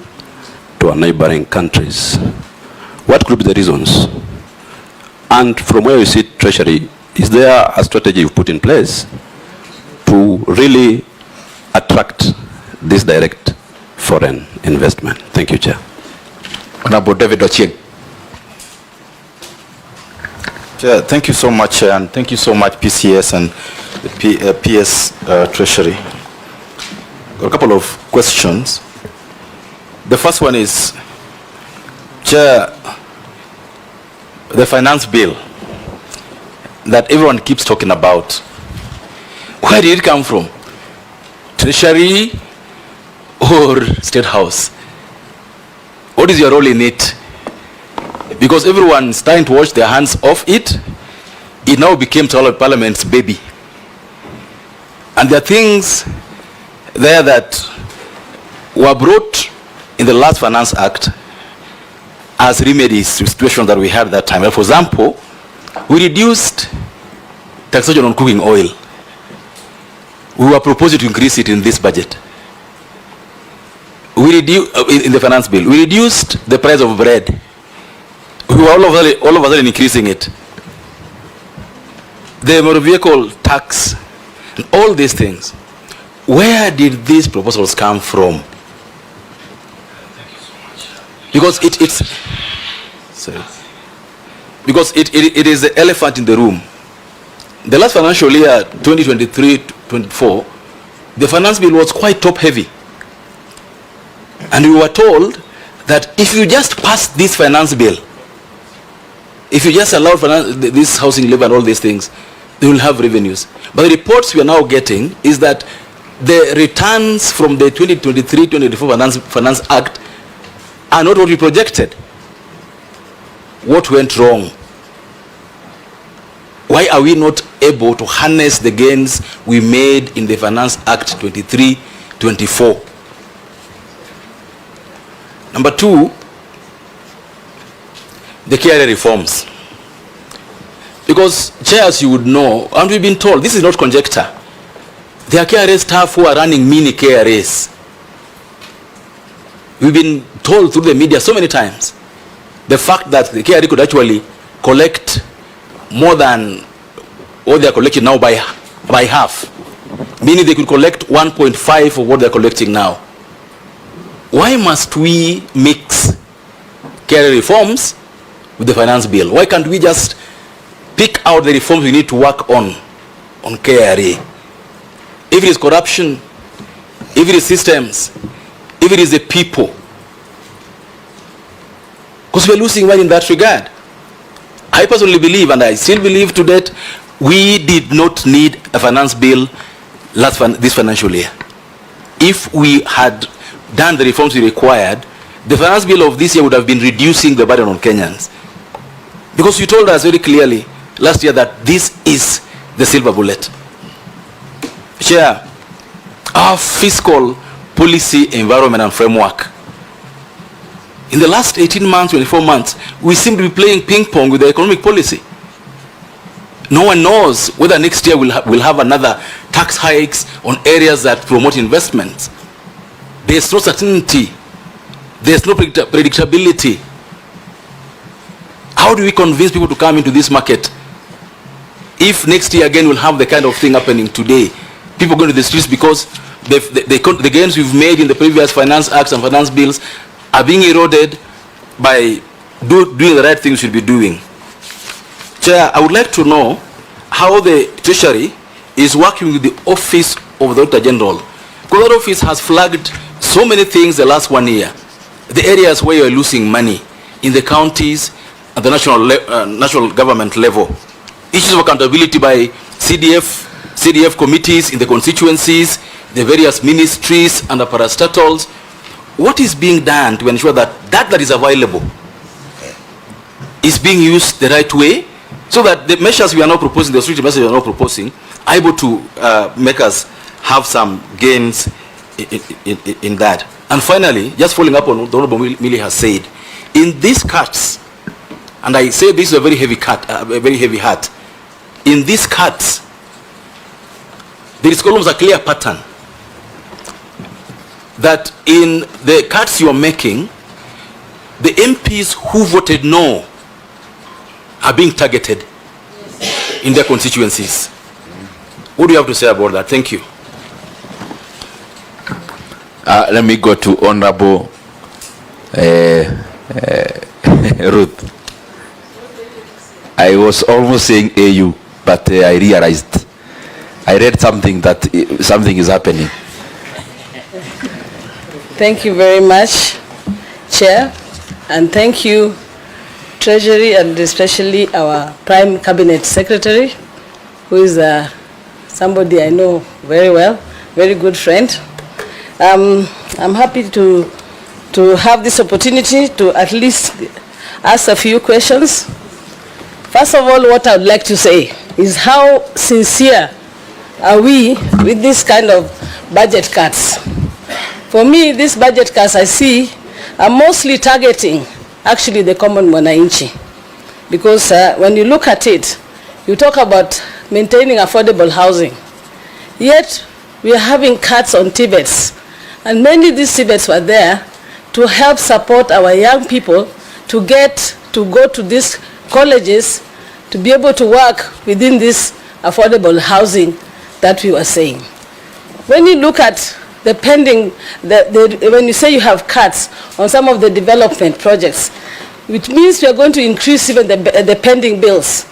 to our neighboring countries. What could be the reasons? And from where you see Treasury, is there a strategy you've put in place to really attract this direct foreign investment? Thank you, Chair. Honorable David Ochieng. Chair, thank you so much, and thank you so much, PCS and the PS Treasury. A couple of questions. The first one is, Chair, the finance bill that everyone keeps talking about, where did it come from? Treasury or State House? What is your role in it? Because everyone's trying to wash their hands off it. It now became Parliament's baby. And there are things there that were brought in the last Finance Act as remedies to situations that we had at that time. For example, we reduced taxation on cooking oil. We were proposing to increase it in this budget. We reduced, in the finance bill, we reduced the price of bread. We were all of a sudden increasing it. The motor vehicle tax, and all these things. Where did these proposals come from? Because it is the elephant in the room. The last financial year, 2023-24, the finance bill was quite top heavy. And we were told that if you just pass this finance bill, if you just allow this housing levy and all these things, they will have revenues. But the reports we are now getting is that the returns from the 2023-2024 Finance Act are not what we projected. What went wrong? Why are we not able to harness the gains we made in the Finance Act 23-24? Number two, the KRA reforms. Because, Chair, as you would know, and we've been told, this is not conjecture, there are KRA staff who are running mini KRAs. We've been told through the media so many times the fact that the KRA could actually collect more than what they are collecting now by half, meaning they could collect 1.5 of what they are collecting now. Why must we mix KRA reforms with the finance bill? Why can't we just pick out the reforms we need to work on KRA? If it is corruption, if it is systems, if it is the people. Because we are losing money in that regard. I personally believe, and I still believe to date, we did not need a finance bill this financial year. If we had done the reforms we required, the finance bill of this year would have been reducing the burden on Kenyans. Because you told us very clearly last year that this is the silver bullet. Chair, our fiscal policy, environment and framework. In the last 18 months, 24 months, we seem to be playing ping pong with the economic policy. No one knows whether next year we'll have another tax hikes on areas that promote investments. There's no certainty. There's no predictability. How do we convince people to come into this market if next year again we'll have the kind of thing happening today? People go to the streets because the gains we've made in the previous finance acts and finance bills are being eroded by doing the right things we should be doing. Chair, I would like to know how the Treasury is working with the Office of the Auditor General. Because that office has flagged so many things the last 1 year. The areas where you're losing money in the counties at the national government level. Issues of accountability by CDF committees in the constituencies, the various ministries and parastatals. What is being done to ensure that that is available is being used the right way, so that the measures we are now proposing, the austerity measures we are now proposing, are able to make us have some gains in that. And finally, just following up on what the Honorable Millie has said, in these cuts, and I say this is a very heavy cut, a very heavy hat, in these cuts, there is almost a clear pattern that in the cuts you are making, the MPs who voted no are being targeted in their constituencies. What do you have to say about that? Thank you. Let me go to Honorable Ruth. I was almost saying AU, but I realized, I read something that something is happening. Thank you very much, Chair, and thank you Treasury and especially our Prime Cabinet Secretary, who is somebody I know very well, very good friend. I'm happy to have this opportunity to at least ask a few questions. First of all, what I would like to say is how sincere are we with this kind of budget cuts? For me, these budget cuts I see are mostly targeting actually the common mwananchi. Because when you look at it, you talk about maintaining affordable housing. Yet, we are having cuts on TVETs. And many of these TVETs were there to help support our young people to get to go to these colleges to be able to work within this affordable housing that we were saying. When you look at the pending, when you say you have cuts on some of the development projects, which means we are going to increase even the pending bills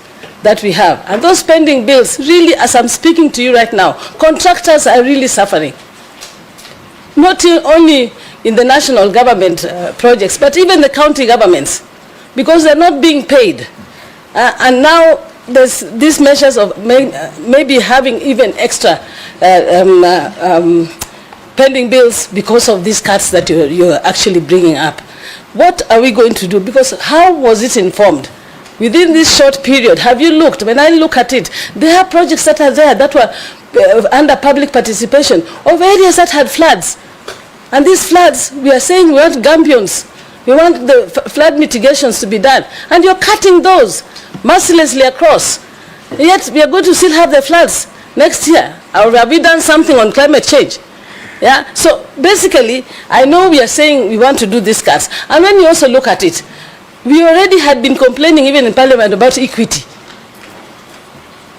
that we have. And those pending bills, really, as I'm speaking to you right now, contractors are really suffering. Not only in the national government projects, but even the county governments, because they're not being paid. And now there's these measures of maybe having even extra pending bills because of these cuts that you're actually bringing up. What are we going to do? Because how was it informed? Within this short period, have you looked? When I look at it, there are projects that are there that were under public participation of areas that had floods. And these floods, we are saying we want gambions. We want the flood mitigations to be done. And you're cutting those mercilessly across. Yet we are going to still have the floods next year. Or have we done something on climate change? Yeah. So basically, I know we are saying we want to do these cuts. And when you also look at it, we already had been complaining even in Parliament about equity.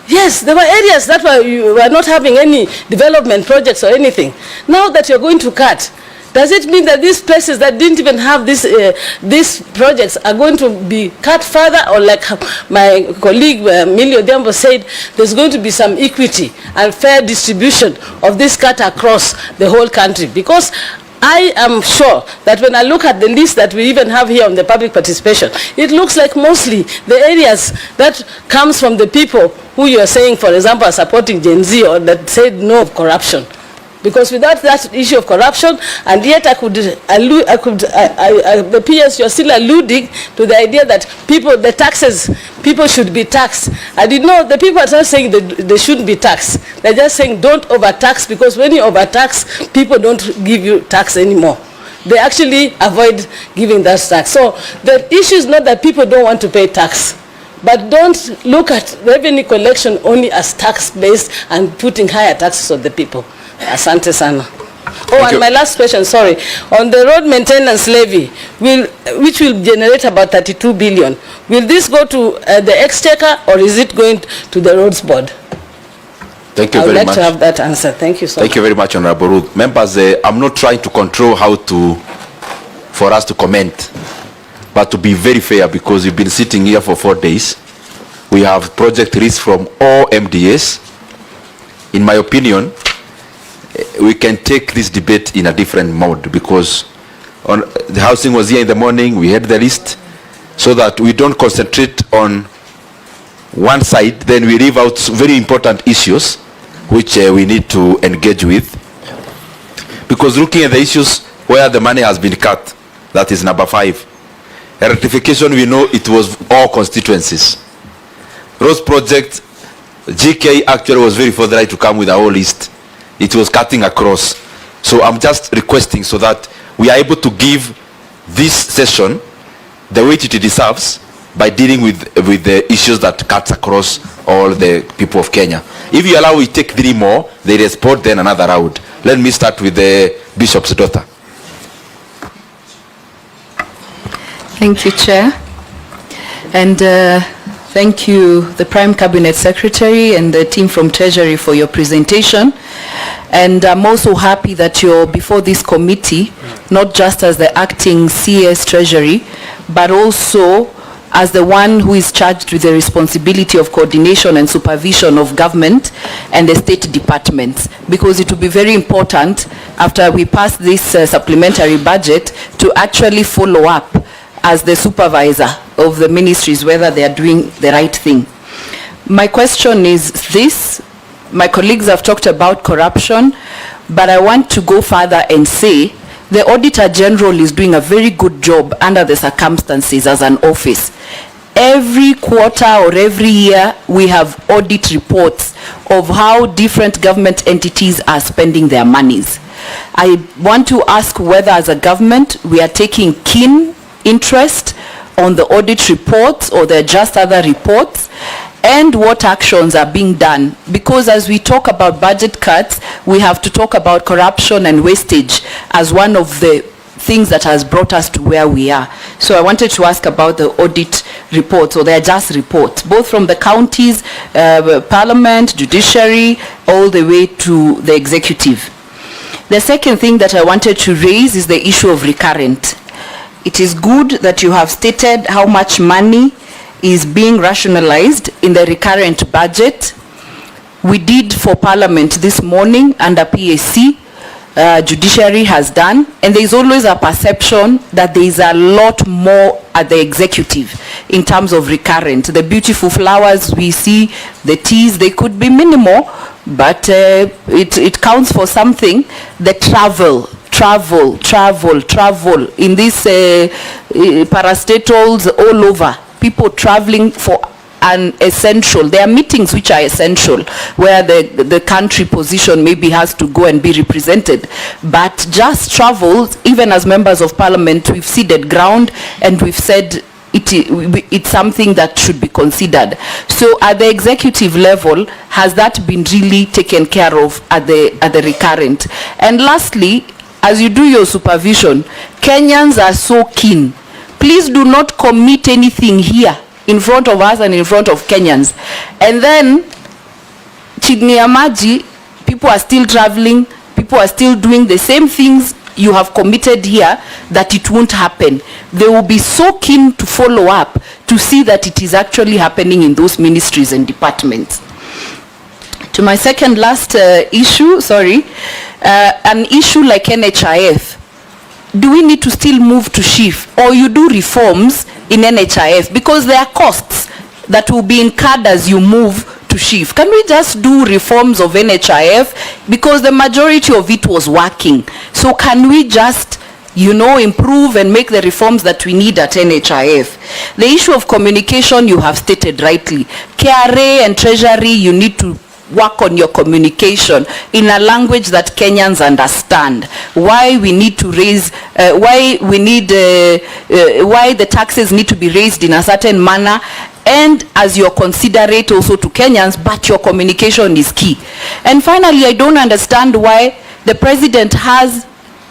Yes, there were areas that were not having any development projects or anything. Now that you're going to cut, does it mean that these places that didn't even have these projects are going to be cut further? Or like my colleague Millie Odhiambo said, there's going to be some equity and fair distribution of this cut across the whole country? Because I am sure that when I look at the list that we even have here on the public participation, it looks like mostly the areas that comes from the people who you are saying, for example, are supporting Gen Z or that said no of corruption. Because without that issue of corruption, and yet the PS, you're still alluding to the idea that the taxes, people should be taxed. I did know the people are not saying that they shouldn't be taxed. They're just saying don't overtax, because when you overtax, people don't give you tax anymore. They actually avoid giving that tax. So the issue is not that people don't want to pay tax, but don't look at revenue collection only as tax-based and putting higher taxes on the people. Asante sana. And my last question, sorry. On the road maintenance levy, which will generate about 32 billion, will this go to the exchequer or is it going to the roads board? Thank you I would very like much. to have that answer. Thank you so much. Thank you very much, Honorable Ruth. Members, I'm not trying to control for us to comment, but to be very fair, because you've been sitting here for 4 days. We have project lists from all MDAs. In my opinion, we can take this debate in a different mode, because the housing was here in the morning, we had the list, so that we don't concentrate on one side, then we leave out very important issues which we need to engage with. Because looking at the issues where the money has been cut, that is number 5. Electrification, we know it was all constituencies. Roads project, GK actually was very forthright to come with a whole list. It was cutting across. So I'm just requesting so that we are able to give this session the weight it deserves by dealing with the issues that cuts across all the people of Kenya. If you allow we take 3 more, they respond, then another round. Let me start with the Bishop's daughter. Thank you, Chair. And thank you, the Prime Cabinet Secretary and the team from Treasury, for your presentation. And I'm also happy that you're before this committee, not just as the acting CS Treasury, but also as the one who is charged with the responsibility of coordination and supervision of government and the state departments, because it will be very important after we pass this supplementary budget to actually follow up as the supervisor of the ministries, whether they are doing the right thing. My question is this. My colleagues have talked about corruption, but I want to go further and say the Auditor General is doing a very good job under the circumstances as an office. Every quarter or every year, we have audit reports of how different government entities are spending their monies. I want to ask whether as a government we are taking keen interest on the audit reports, or there are just other reports, and what actions are being done. Because as we talk about budget cuts, we have to talk about corruption and wastage as one of the things that has brought us to where we are. So I wanted to ask about the audit reports, or they're just reports, both from the counties, parliament, judiciary, all the way to the executive. The second thing that I wanted to raise is the issue of recurrent. It is good that you have stated how much money is being rationalized in the recurrent budget. We did for Parliament this morning under PAC, Judiciary has done, and there is always a perception that there is a lot more at the executive in terms of recurrent. The beautiful flowers we see, the teas, they could be minimal, but it counts for something. The travel in these parastatals all over, people traveling for an essential. There are meetings which are essential where the country position maybe has to go and be represented, but just travel, even as members of parliament, we've ceded ground and we've said it's something that should be considered. So at the executive level, has that been really taken care of at the recurrent? And lastly, as you do your supervision, Kenyans are so keen. Please do not commit anything here in front of us and in front of Kenyans. And then, chini ya maji, people are still traveling, people are still doing the same things you have committed here, that it won't happen. They will be so keen to follow up to see that it is actually happening in those ministries and departments. To my second last issue, an issue like NHIF, do we need to still move to shift, or you do reforms in NHIF? Because there are costs that will be incurred as you move to shift. Can we just do reforms of NHIF? Because the majority of it was working. So can we just, improve and make the reforms that we need at NHIF? The issue of communication, you have stated rightly. KRA and Treasury, you need to work on your communication in a language that Kenyans understand. Why we need to raise, why the taxes need to be raised in a certain manner, and as you're considerate also to Kenyans, but your communication is key. And finally, I don't understand why the president has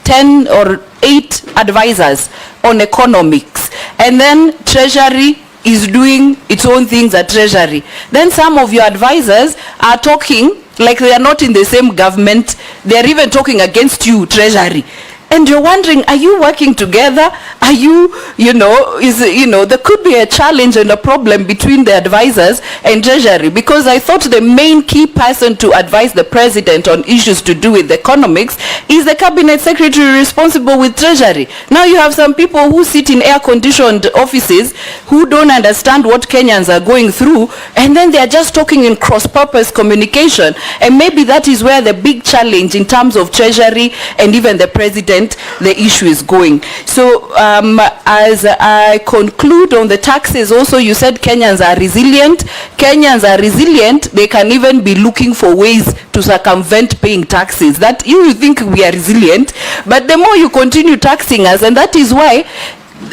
10 or 8 advisors on economics, and then Treasury is doing its own things at Treasury. Then some of your advisors are talking like they are not in the same government. They are even talking against you, Treasury. And you're wondering, are you working together? Are you, there could be a challenge and a problem between the advisors and Treasury, because I thought the main key person to advise the president on issues to do with economics is the cabinet secretary responsible with Treasury. Now you have some people who sit in air-conditioned offices who don't understand what Kenyans are going through, and then they are just talking in cross-purpose communication. And maybe that is where the big challenge in terms of Treasury and even the president, the issue is going. So as I conclude on the taxes, also you said Kenyans are resilient. Kenyans are resilient. They can even be looking for ways to circumvent paying taxes. That you think we are resilient, but the more you continue taxing us, and that is why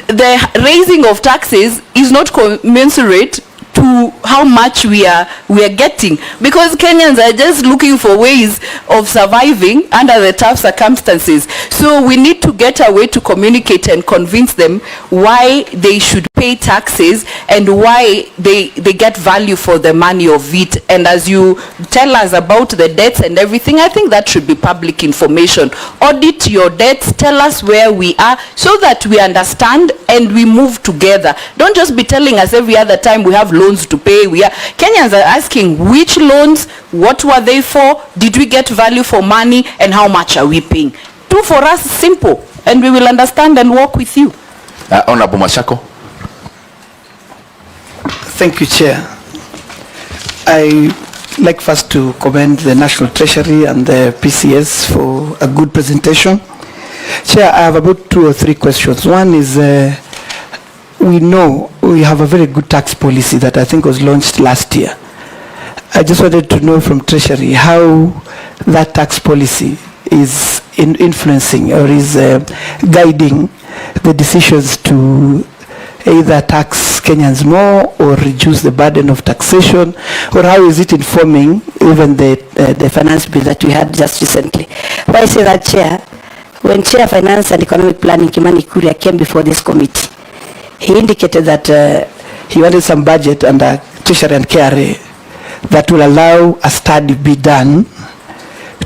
the raising of taxes is not commensurate to how much we are getting, because Kenyans are just looking for ways of surviving under the tough circumstances. So we need to get a way to communicate and convince them why they should pay taxes and why they get value for the money of it. And as you tell us about the debts and everything, I think that should be public information. Audit your debts, tell us where we are, so that we understand and we move together. Don't just be telling us every other time we have loans to pay. Kenyans are asking which loans, what were they for, did we get value for money, and how much are we paying? Do for us simple, and we will understand and work with you. Honorable Mashako. Thank you, Chair. I like first to commend the National Treasury and the PCS for a good presentation. Chair, I have about 2 or 3 questions. One is, we know we have a very good tax policy that I think was launched last year. I just wanted to know from Treasury how that tax policy is influencing or is guiding the decisions to either tax Kenyans more or reduce the burden of taxation, or how is it informing even the finance bill that we had just recently? Why I say that, Chair? When Chair Finance and Economic Planning Kimani Kuria came before this committee, he indicated that he wanted some budget under Treasury and KRA that will allow a study be done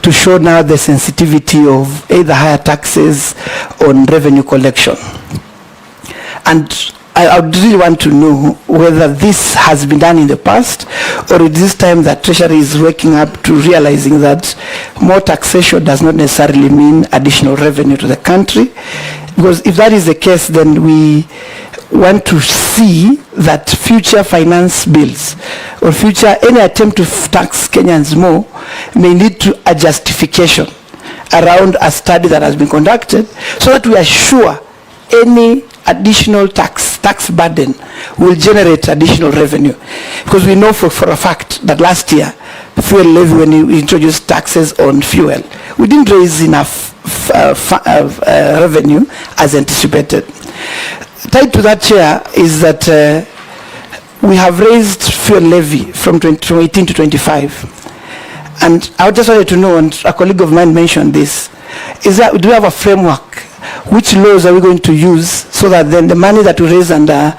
to show now the sensitivity of either higher taxes on revenue collection. And I would really want to know whether this has been done in the past, or it is this time that Treasury is waking up to realizing that more taxation does not necessarily mean additional revenue to the country. Because if that is the case, then we want to see that future finance bills or future any attempt to tax Kenyans more may lead to a justification around a study that has been conducted, so that we are sure any additional tax burden will generate additional revenue. Because we know for a fact that last year, fuel levy, when we introduced taxes on fuel, we didn't raise enough revenue as anticipated. Tied to that, Chair, is that we have raised fuel levy from 18 to 25. And I just wanted to know, and a colleague of mine mentioned this, is that do we have a framework? Which laws are we going to use so that then the money that we raise under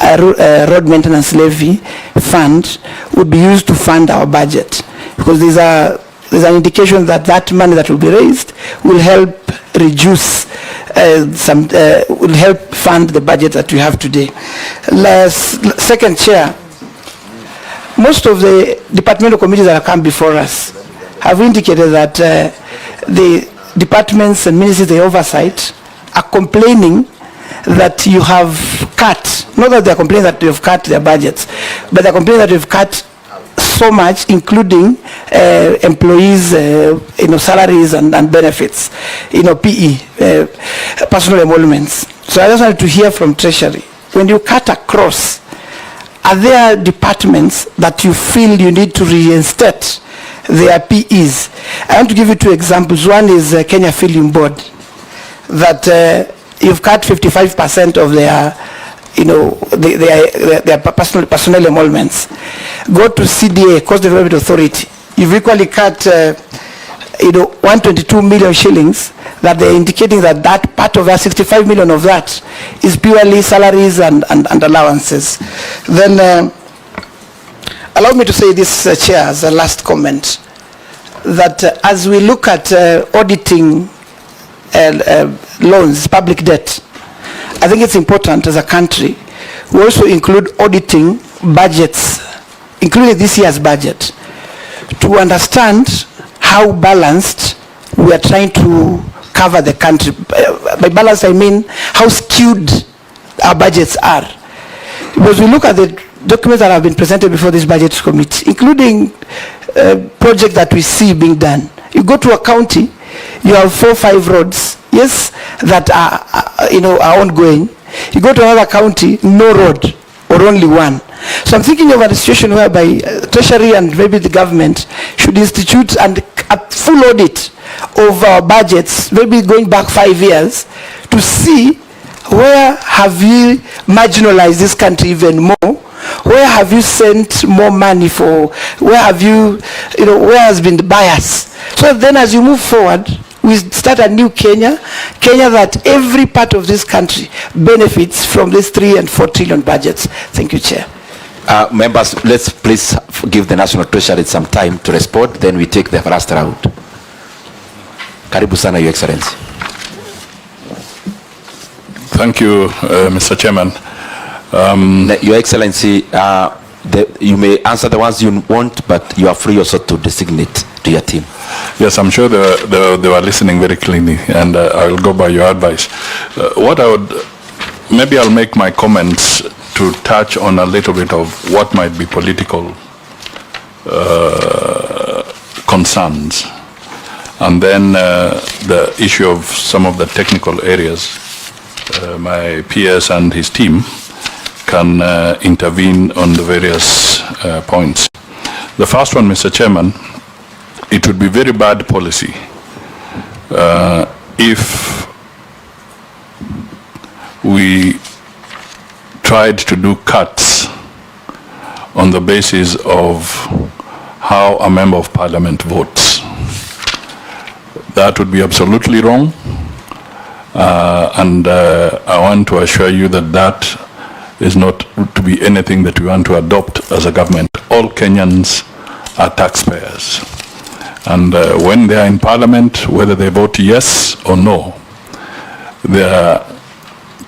a road maintenance levy fund would be used to fund our budget? Because there's an indication that that money that will be raised will help reduce will help fund the budget that we have today. Second, Chair, most of the departmental committees that have come before us have indicated that the departments and ministries they oversight are complaining that you have cut, not that they're complaining that you've cut their budgets, but they're complaining that you've cut so much, including employees, salaries and benefits, PE, personal emoluments. So I just wanted to hear from Treasury, when you cut across, are there departments that you feel you need to reinstate their PEs? I want to give you 2 examples. One is Kenya Film Board, that you've cut 55% of their their personal emoluments. Go to CDA, Cost Development Authority. You've equally cut 122 million shillings, that they're indicating that that part of that, 65 million of that, is purely salaries and allowances. Then allow me to say this, Chair, as a last comment, that as we look at auditing loans, public debt, I think it's important as a country we also include auditing budgets, including this year's budget, to understand how balanced we are trying to cover the country. By balanced, I mean how skewed our budgets are. Because we look at the documents that have been presented before this budget committee, including projects that we see being done. You go to a county, you have 4 or 5 roads, yes, that are ongoing. You go to another county, no road, or only one. So I'm thinking of a situation whereby Treasury and maybe the government should institute a full audit of our budgets, maybe going back 5 years, to see where have you marginalized this country even more, where have you sent more money for, where have you, where has been the bias. So then as you move forward, we start a new Kenya that every part of this country benefits from these 3 and 4 trillion budgets. Thank you, Chair. Members, let's please give the National Treasury some time to respond, then we take the first round. Karibu sana, Your Excellency. Thank you, Mr. Chairman. Your Excellency, you may answer the ones you want, but you are free also to designate to your team. Yes, I'm sure they were listening very clearly, and I will go by your advice. Maybe I'll make my comments to touch on a little bit of what might be political concerns, and then the issue of some of the technical areas. My PS and his team can intervene on the various points. The first one, Mr. Chairman, it would be very bad policy if we tried to do cuts on the basis of how a member of parliament votes. That would be absolutely wrong, and I want to assure you that that is not to be anything that we want to adopt as a government. All Kenyans are taxpayers, and when they are in parliament, whether they vote yes or no, they are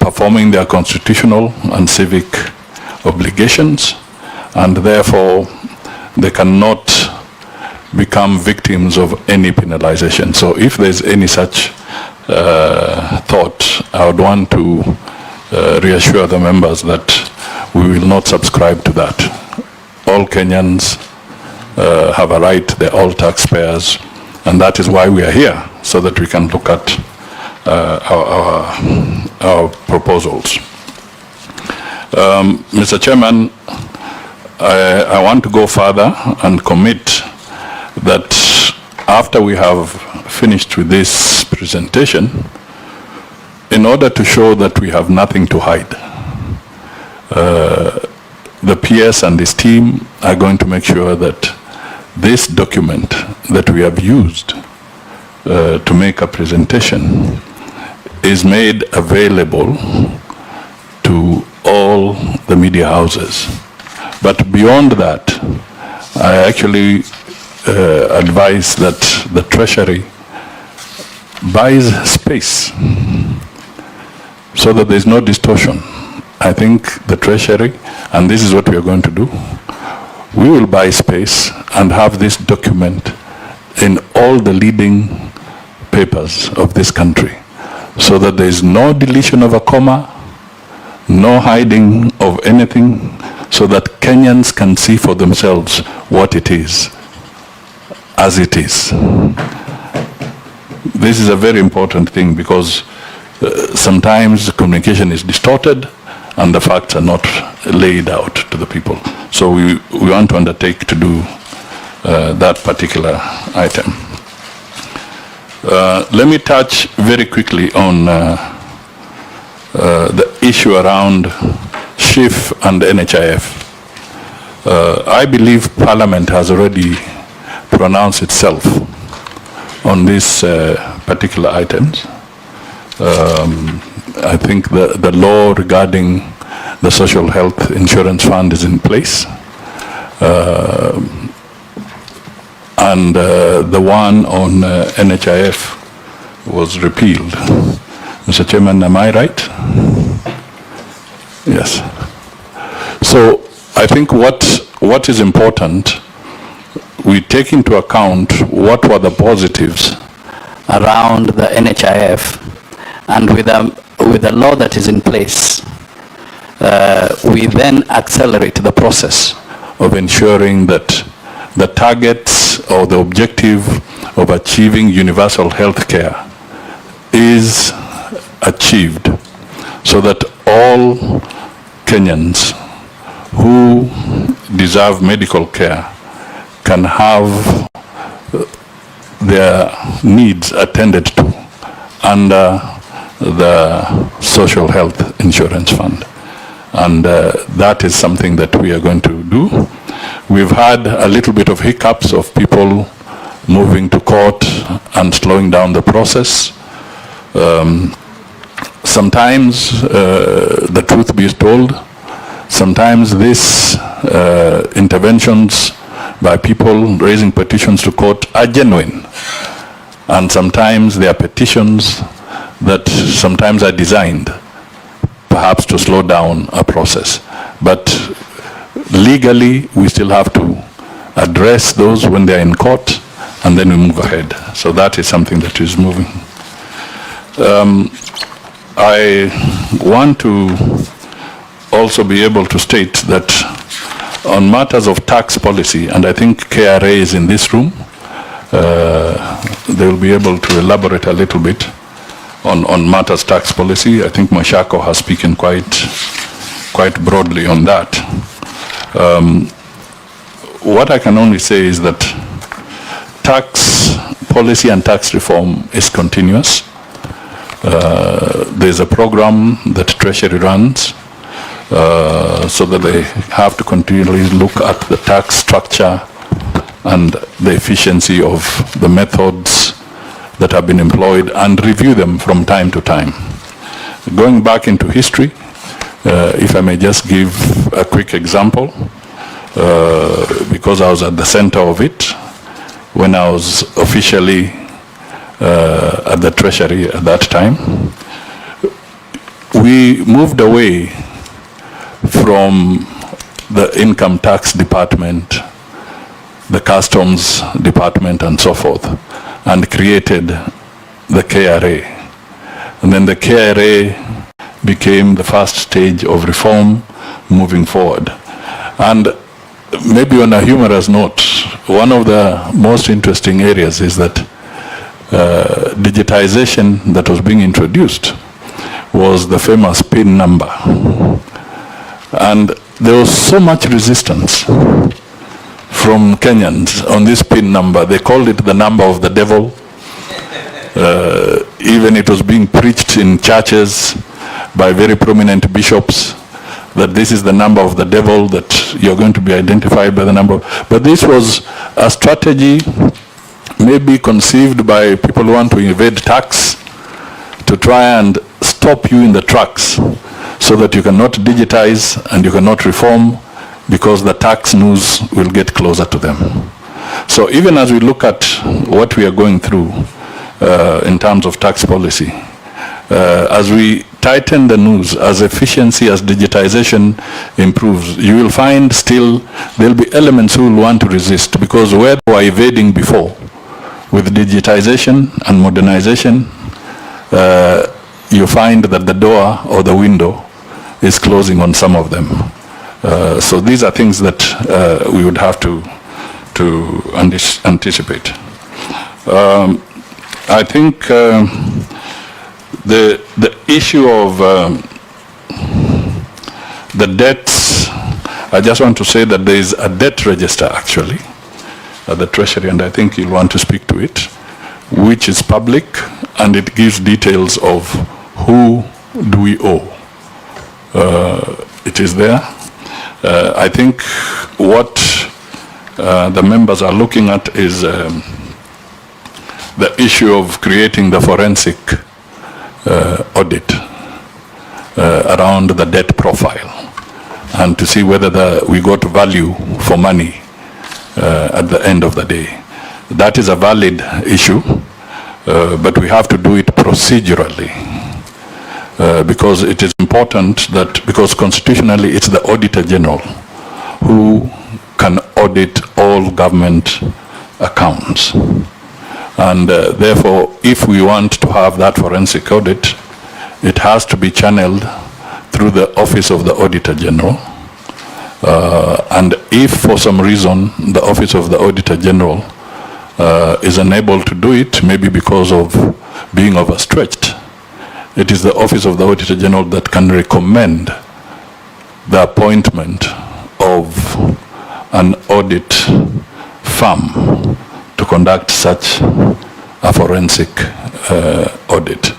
performing their constitutional and civic obligations, and therefore they cannot become victims of any penalization. So if there's any such thought, I would want to reassure the members that we will not subscribe to that. All Kenyans have a right, they're all taxpayers, and that is why we are here, so that we can look at our proposals. Mr. Chairman, I want to go further and commit that after we have finished with this presentation, in order to show that we have nothing to hide, the PS and his team are going to make sure that this document that we have used to make a presentation is made available to all the media houses. But beyond that, I actually advise that the Treasury buys space so that there's no distortion. I think the Treasury, and this is what we are going to do, we will buy space and have this document in all the leading papers of this country, so that there is no deletion of a comma, no hiding of anything, so that Kenyans can see for themselves what it is, as it is. This is a very important thing, because sometimes the communication is distorted and the facts are not laid out to the people. So we want to undertake to do that particular item. Let me touch very quickly on the issue around SHIF and NHIF. I believe Parliament has already pronounced itself on these particular items. I think the law regarding the Social Health Insurance Fund is in place. And the one on NHIF was repealed. Mr. Chairman, am I right? Yes. So I think what is important, we take into account what were the positives around the NHIF, and with the law that is in place, we then accelerate the process of ensuring that the targets or the objective of achieving universal health care is achieved, so that all Kenyans who deserve medical care can have their needs attended to under the Social Health Insurance Fund. And that is something that we are going to do. We've had a little bit of hiccups of people moving to court and slowing down the process. Sometimes, the truth be told, sometimes these interventions by people raising petitions to court are genuine. And sometimes they are petitions that sometimes are designed perhaps to slow down a process. But legally, we still have to address those when they're in court, and then we move ahead. So that is something that is moving. I want to also be able to state that on matters of tax policy, and I think KRA is in this room, they will be able to elaborate a little bit on matters tax policy. I think Mashako has spoken quite broadly on that. What I can only say is that tax policy and tax reform is continuous. There's a program that Treasury runs so that they have to continually look at the tax structure and the efficiency of the methods that have been employed and review them from time to time. Going back into history, if I may just give a quick example, because I was at the center of it when I was officially at the Treasury at that time. We moved away from the income tax department, the customs department and so forth, and created the KRA. And then the KRA became the first stage of reform moving forward. And maybe on a humorous note, one of the most interesting areas is that digitization that was being introduced was the famous PIN number. And there was so much resistance from Kenyans on this PIN number. They called it the number of the devil. Even it was being preached in churches by very prominent bishops that this is the number of the devil, that you're going to be identified by the number. But this was a strategy maybe conceived by people who want to evade tax to try and stop you in the tracks so that you cannot digitize and you cannot reform because the tax news will get closer to them. So even as we look at what we are going through in terms of tax policy, as we tighten the news, as efficiency, as digitization improves, you will find still there will be elements who will want to resist, because where they were evading before, with digitization and modernization, you find that the door or the window is closing on some of them. So these are things that we would have to anticipate. I think the issue of the debts, I just want to say that there is a debt register actually at the Treasury, and I think you'll want to speak to it, which is public, and it gives details of who do we owe. It is there. I think what the members are looking at is the issue of creating the forensic audit around the debt profile, and to see whether we got value for money at the end of the day. That is a valid issue, but we have to do it procedurally, because it is important that, because constitutionally it's the Auditor General who can audit all government accounts. And therefore, if we want to have that forensic audit, it has to be channeled through the Office of the Auditor General. And if for some reason the Office of the Auditor General is unable to do it, maybe because of being overstretched, it is the Office of the Auditor General that can recommend the appointment of an audit firm to conduct such a forensic audit.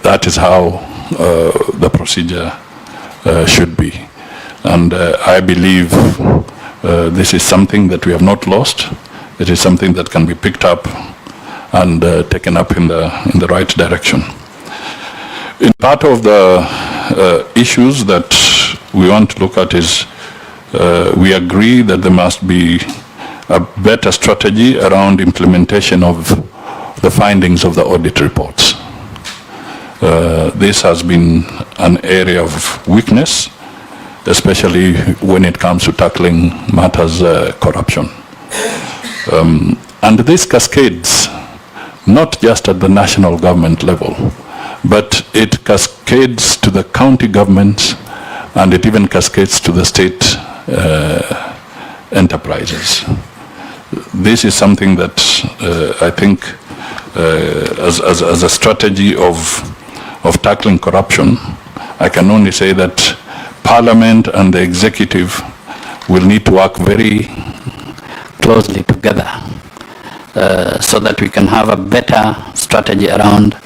That is how the procedure should be. And I believe this is something that we have not lost. It is something that can be picked up and taken up in the right direction. In part of the issues that we want to look at is we agree that there must be a better strategy around implementation of the findings of the audit reports. This has been an area of weakness, especially when it comes to tackling matters corruption. And this cascades not just at the national government level, but it cascades to the county governments and it even cascades to the state enterprises. This is something that I think as a strategy of tackling corruption, I can only say that Parliament and the executive will need to work very closely together so that we can have a better strategy around